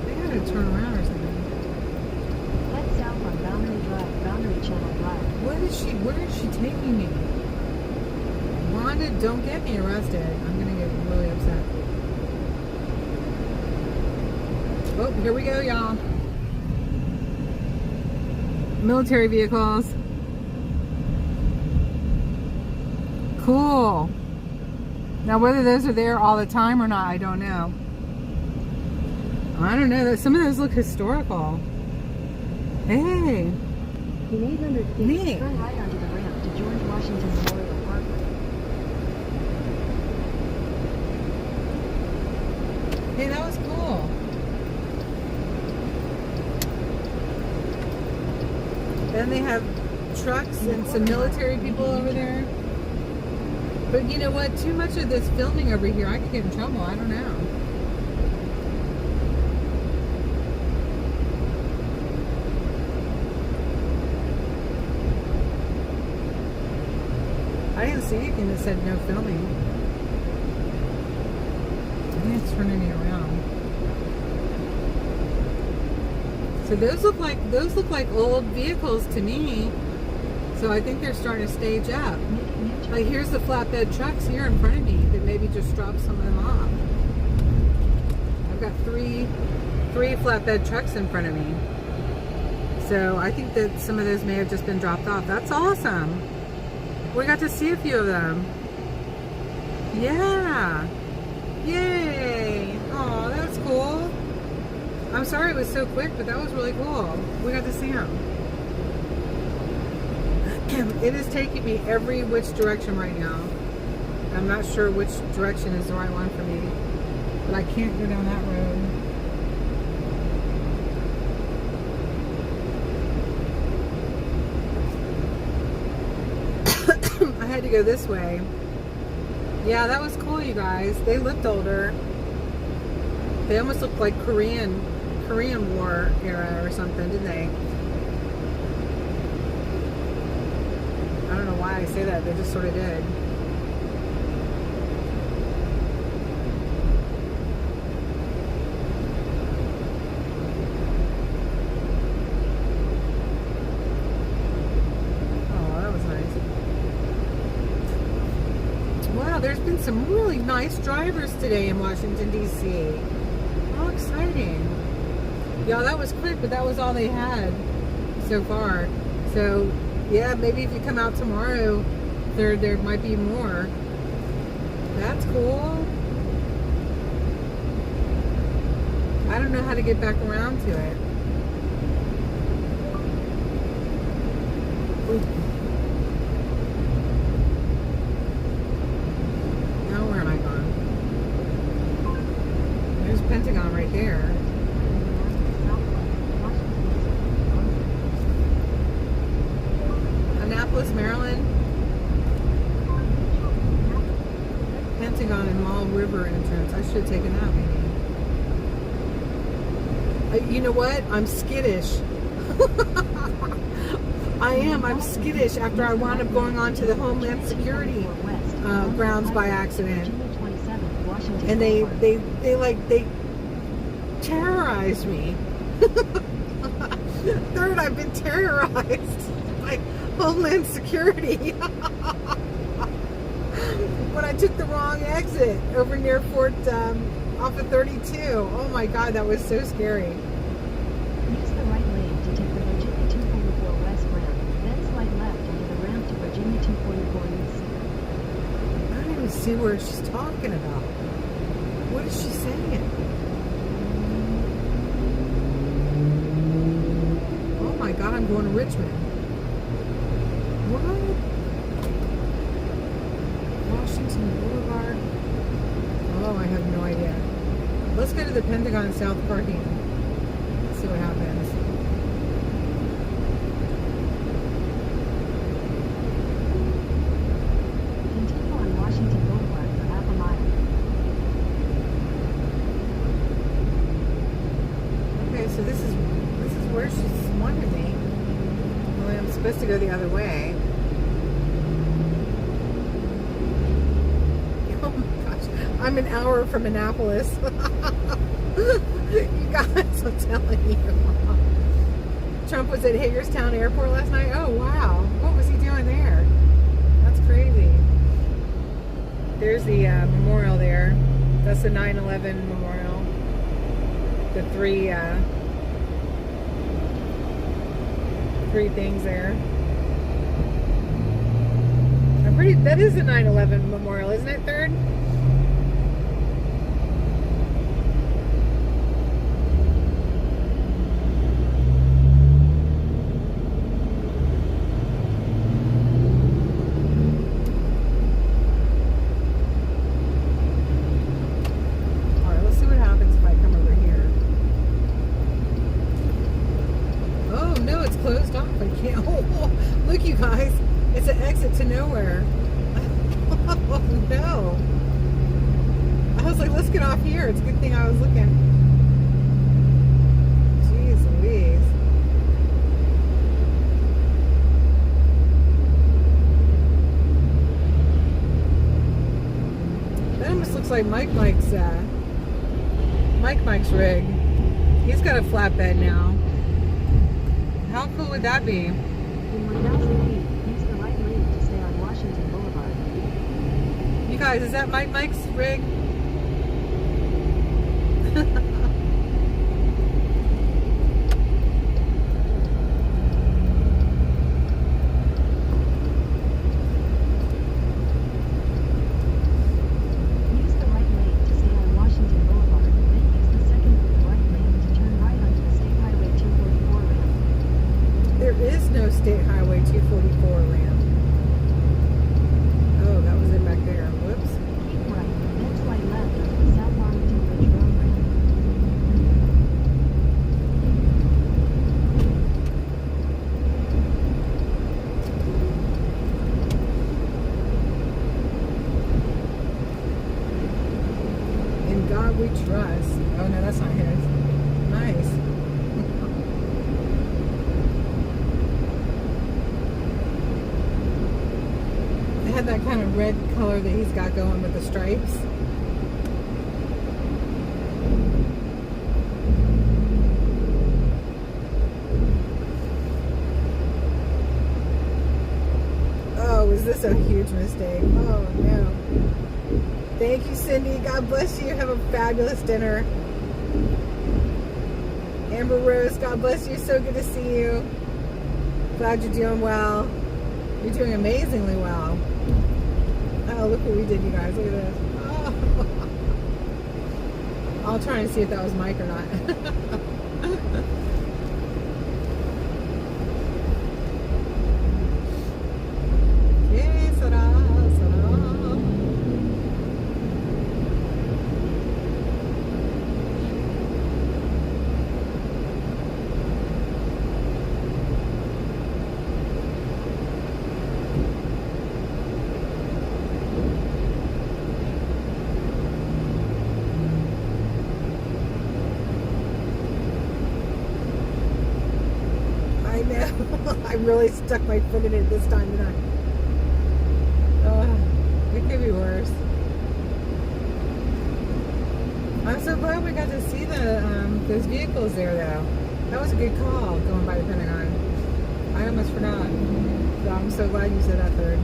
They gotta turn around or something. Head south on Boundary Drive, Boundary Channel Drive. Where is she taking me? Wanda, don't get me arrested. I'm gonna get really upset. Oh, here we go, y'all. Military vehicles. Cool. Now, whether those are there all the time or not, I don't know. I don't know. Some of those look historical. Hey. In 800 feet, Neat. turn right onto the ramp to George Washington Memorial Parkway. Hey, that was cool. Then they have trucks and some military people over there. But you know what? Too much of this filming over here, I could get in trouble. I don't know. I didn't see anything that said no filming. I think it's turning me around. So those look like old vehicles to me. So I think they're starting to stage up. Like here's the flatbed trucks here in front of me that maybe just dropped some of them off. I've got three flatbed trucks in front of me. So I think that some of those may have just been dropped off. That's awesome. We got to see a few of them. Yeah. Yay. Oh, that's cool. I'm sorry it was so quick, but that was really cool. We got to see them. It is taking me every which direction right now. I'm not sure which direction is the right one for me, but I can't go down that road. I had to go this way. Yeah, that was cool, you guys. They looked older. They almost looked like Korean War era or something, didn't they? I don't know why I say that. They just sort of did. Oh, that was nice. Wow, there's been some really nice drivers today in Washington, D.C. How exciting. Yeah, that was quick, but that was all they had so far. So, yeah, maybe if you come out tomorrow, there might be more. That's cool. I don't know how to get back around to it. Ooh. Now where am I going? There's Pentagon right there. Annapolis, Maryland. Pentagon Mall River entrance. I should have taken that maybe. You know what? I'm skittish. I am. I'm skittish after I wound up going on to the Homeland Security grounds by accident. And they terrorized me. Third, I've been terrorized by Homeland Security when I took the wrong exit over near Fort off of 32. Oh my God, that was so scary. Use the right lane to take the Virginia 244 West ramp, then slide left into the ramp to Virginia 244 East. I don't even see where she's talking about. What is she saying? Oh my God, I'm going to Richmond. What? Washington Boulevard? Oh, I have no idea. Let's go to the Pentagon South parking. Let's see what happens. Continue on Washington Boulevard for half a mile. Okay, so this is where she's wanted me. Well, I'm supposed to go the other way. Oh my gosh, I'm an hour from Annapolis. You guys, I'm telling you. Trump was at Hagerstown Airport last night. Oh wow, what was he doing there? That's crazy. There's the memorial there. That's the 9/11 memorial. The three things there. That is the 9/11 memorial, isn't it, Third? Alright, let's see what happens if I come over here. Oh no, it's closed off. I can't. Oh, look, you guys. It's an exit to nowhere. Oh no. I was like, let's get off here. It's a good thing I was looking. Jeez Louise. That almost looks like Mike's rig. He's got a flatbed now. How cool would that be? In 1,000 feet, use the right lane to stay on Washington Boulevard. You guys, is that Mike's rig? Use the right lane to stay on Washington Boulevard, then use the second right lane to turn right onto the State Highway 244 ramp. There is no State Highway 244 ramp. Oh, that was it back there. Whoops. Keep right, then slide left onto the South Arlington Bridge Road ramp. In God we trust. Oh no, that's not his. Nice. It had that kind of red color that he's got going with the stripes. Oh, was this a huge mistake? Oh no. Thank you, Cindy. God bless you. Have a fabulous dinner. Amber Rose, God bless you. So good to see you. Glad you're doing well. You're doing amazingly well. Oh, look what we did, you guys. Look at this. Oh. I'll try and see if that was Mike or not. Okay, Sarah. really stuck my foot in it this time, didn't I? Oh, it could be worse. I'm so glad we got to see those vehicles there, though. That was a good call, going by the Pentagon. I almost forgot. So I'm so glad you said that, Third.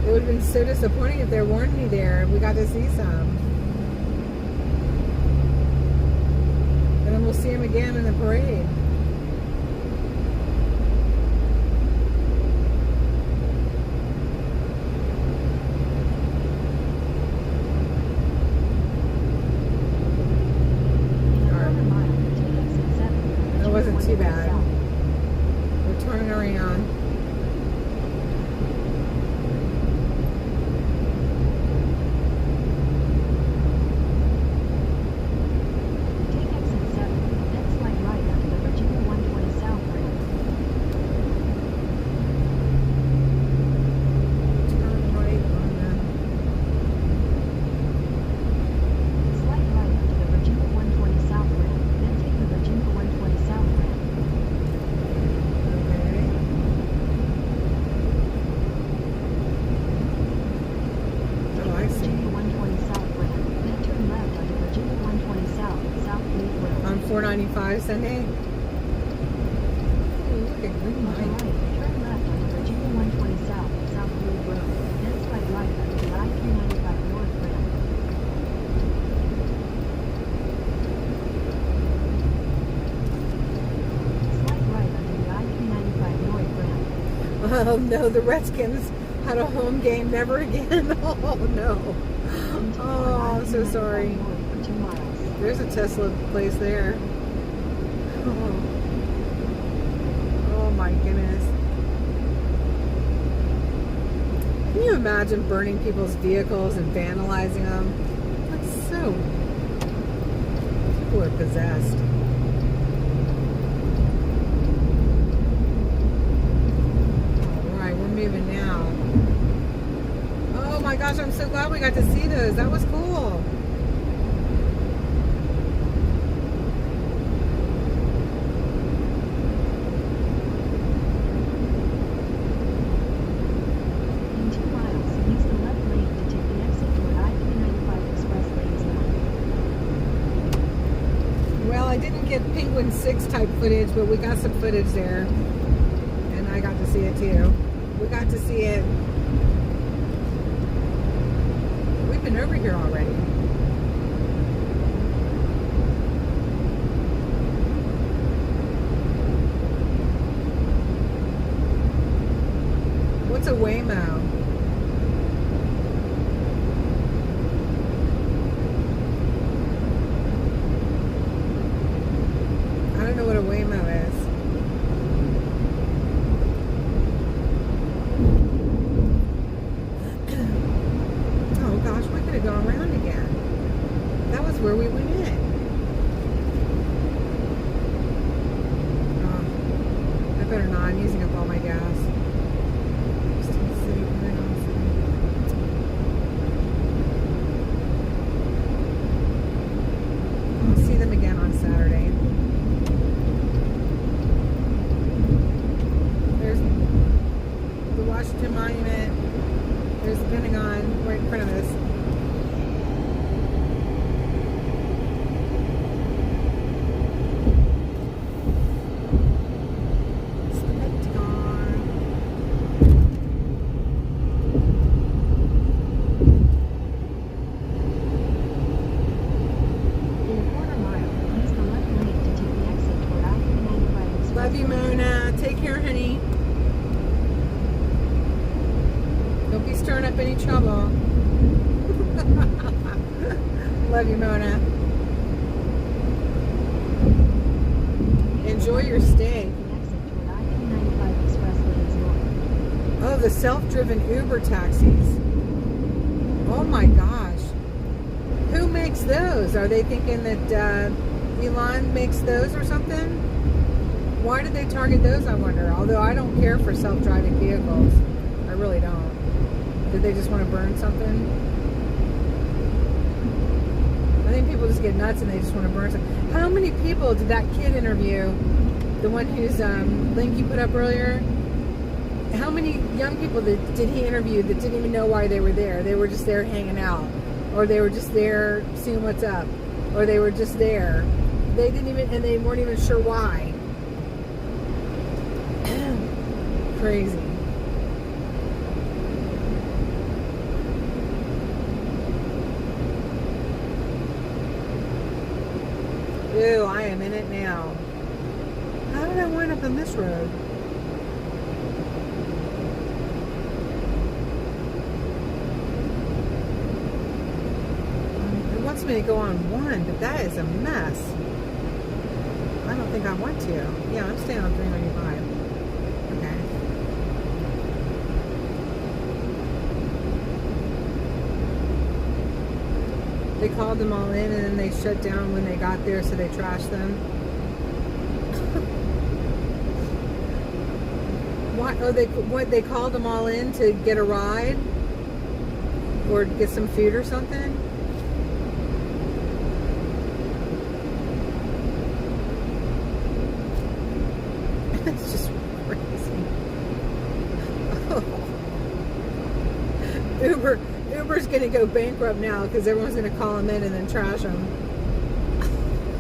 It would have been so disappointing if there weren't any there. We got to see some. And then we'll see them again in the parade. That wasn't too bad. We're turning around. On 495 Sunday. Ooh, look at green light. Turn left onto Virginia 120 South, South Blue Road. Then swipe right onto the I-395 North ramp. Swipe right onto the I-395 North ramp. Oh no, the Redskins had a home game, never again. Oh no. Oh, I'm so sorry. There's a Tesla place there. Oh my goodness. Can you imagine burning people's vehicles and vandalizing them? That's so... People are possessed. Alright, we're moving now. Oh my gosh, I'm so glad we got to see those. That was cool. I didn't get Penguin 6 type footage, but we got some footage there. And I got to see it too. We got to see it. We've been over here already. What's a Waymo? I don't know what a Waymo is. Oh gosh, we're gonna go around again. That was where we went in. Oh, I better not. I'm using up all my gas. I'll see them again on Saturday. Washington Monument. There's the Pentagon right in front of us. It's the Pentagon. In a quarter mile, use the left lane to take the exit toward I-395 Express. Love you, Mona. Take care, honey. Don't be stirring up any trouble. Love you, Mona. Enjoy your stay. Oh, the self-driven Uber taxis. Oh my gosh. Who makes those? Are they thinking that Elon makes those or something? Why did they target those, I wonder? Although I don't care for self-driving vehicles. I really don't. Did they just want to burn something? I think think people just get nuts and they just want to burn something. How many people did that kid interview? The one whose link you put up earlier? How many young people did he interview that didn't even know why they were there? They were just there hanging out. Or they were just there seeing what's up. Or they were just there. They didn't even, and they weren't even sure why. Crazy. Ew, I am in it now. How did I wind up on this road? It wants me to go on one, but that is a mess. I don't think I want to. Yeah, I'm staying on 395. Okay. They called them all in and then they shut down when they got there, so they trashed them. What? Oh, they called them all in to get a ride or get some food or something. It's just crazy. Oh. Uber's gonna go bankrupt now because everyone's gonna call them in and then trash them.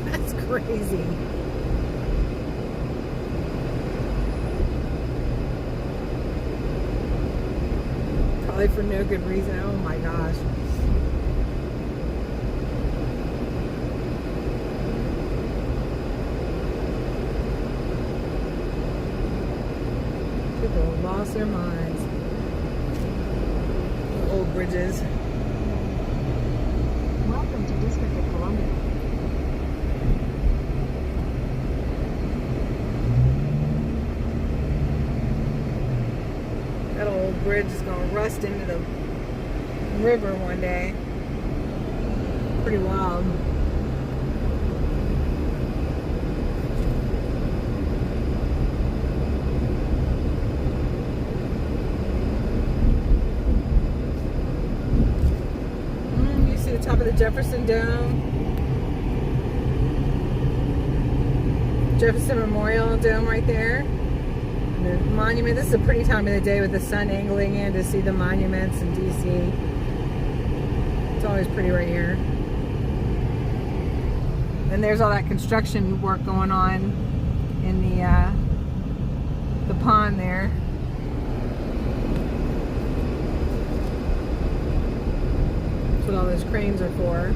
That's crazy. Probably for no good reason. Oh my gosh. People have lost their minds. Old bridges. Welcome to District of Columbia. That old bridge is going to rust into the river one day. Pretty wild. You see the top of the Jefferson Dome? Jefferson Memorial Dome right there. The monument. This is a pretty time of the day with the sun angling in to see the monuments in DC. It's always pretty right here. And there's all that construction work going on in the pond there. That's what all those cranes are for.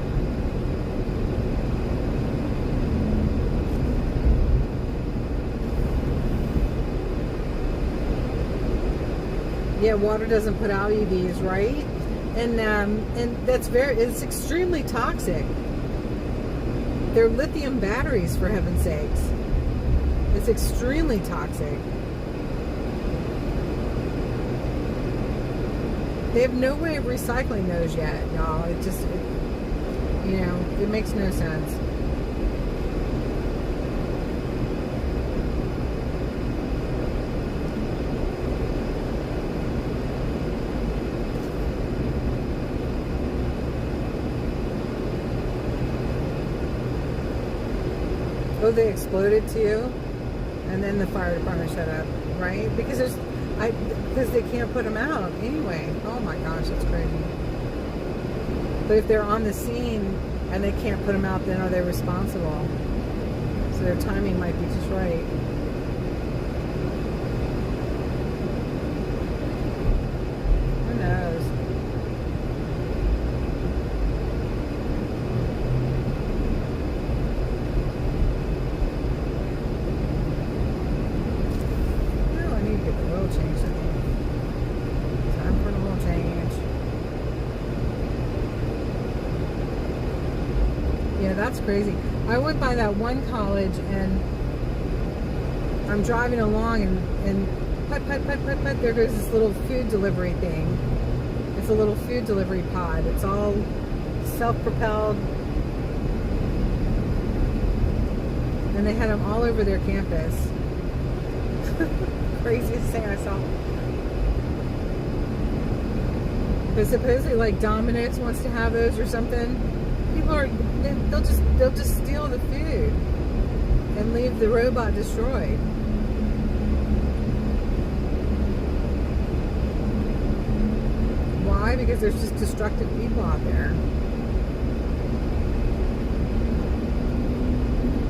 Yeah, water doesn't put out EVs, right? And it's extremely toxic. They're lithium batteries, for heaven's sakes. It's extremely toxic. They have no way of recycling those yet, y'all. It makes no sense. Oh, they exploded too, and then the fire department shut up, right? Because they can't put them out anyway. Oh my gosh, that's crazy. But if they're on the scene and they can't put them out, then are they responsible? So their timing might be just right. Who knows? Change. Time for an oil change. Yeah, that's crazy. I went by that one college and I'm driving along and put, there goes this little food delivery thing. It's a little food delivery pod. It's all self-propelled. And they had them all over their campus. Craziest thing I saw. But supposedly like Domino's wants to have those or something. people they'll just steal the food and leave the robot destroyed. Why? Because there's just destructive people out there.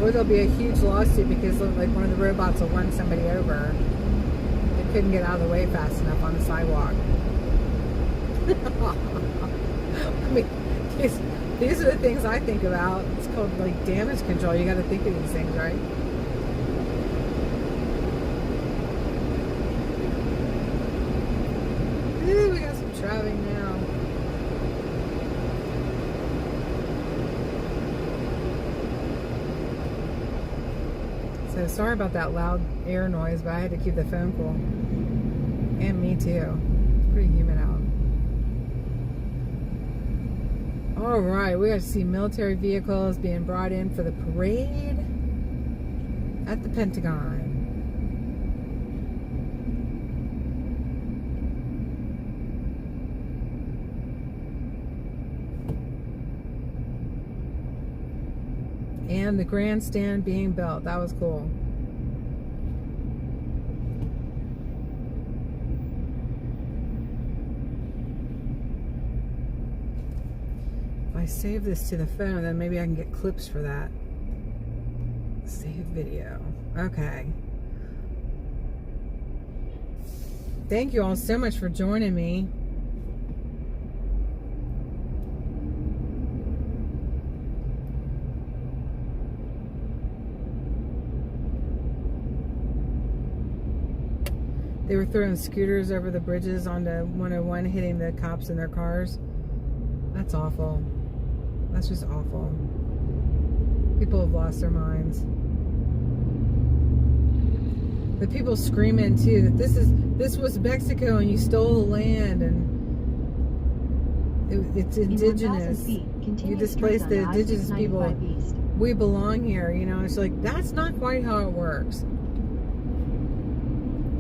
Or there'll be a huge lawsuit because like one of the robots will run somebody over. They couldn't get out of the way fast enough on the sidewalk. I mean, these are the things I think about. It's called like damage control. You got to think of these things, right? Ooh, we got some traffic now. So sorry about that loud air noise, but I had to keep the phone cool. And me too. It's pretty humid out. All right, we got to see military vehicles being brought in for the parade at the Pentagon. And the grandstand being built. That was cool. If I save this to the phone, then maybe I can get clips for that. Save video. Okay. Thank you all so much for joining me. They were throwing scooters over the bridges onto 101, hitting the cops in their cars. That's awful. That's just awful. People have lost their minds. The people screaming too that this was Mexico and you stole the land and it's indigenous. You displaced the indigenous people. We belong here. You know, it's like that's not quite how it works.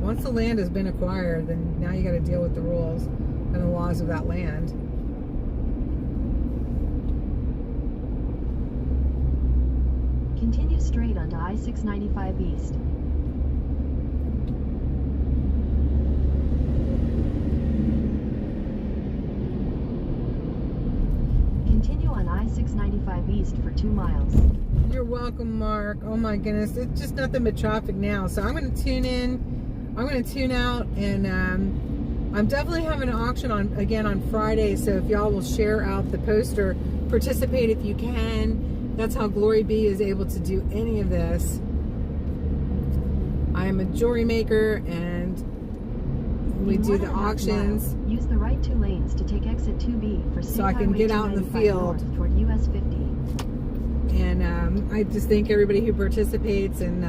Once the land has been acquired, then now you got to deal with the rules and the laws of that land. Continue straight onto I-695 East. Continue on I-695 East for 2 miles. You're welcome, Mark. Oh my goodness, it's just nothing but traffic now. So I'm going to tune in. I'm going to tune out, and I'm definitely having an auction again on Friday, so if y'all will share out the poster, participate if you can. That's how GloryBee is able to do any of this. I am a jewelry maker, and we do the auctions. Use the right 2 lanes to take exit 2B for so I can get out in the field toward US 50. And I just thank everybody who participates and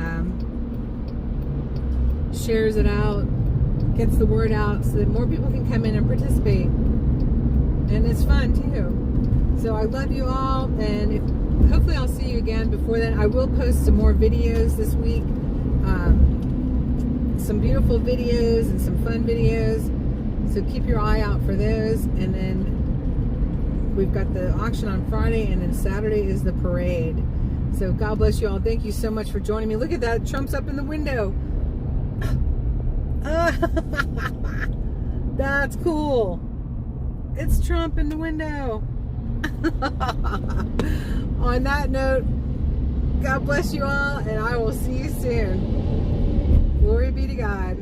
shares it out, gets the word out so that more people can come in and participate. And it's fun too. So I love you all, and hopefully I'll see you again before then. I will post some more videos this week. Some beautiful videos and some fun videos. So keep your eye out for those. And then we've got the auction on Friday, and then Saturday is the parade. So God bless you all. Thank you so much for joining me. Look at that. Trump's up in the window. That's cool. It's Trump in the window. On that note, God bless you all, and I will see you soon. Glory be to God.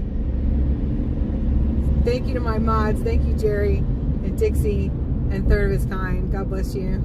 Thank you to my mods. Thank you, Jerry and Dixie and Third of His Kind. God bless you.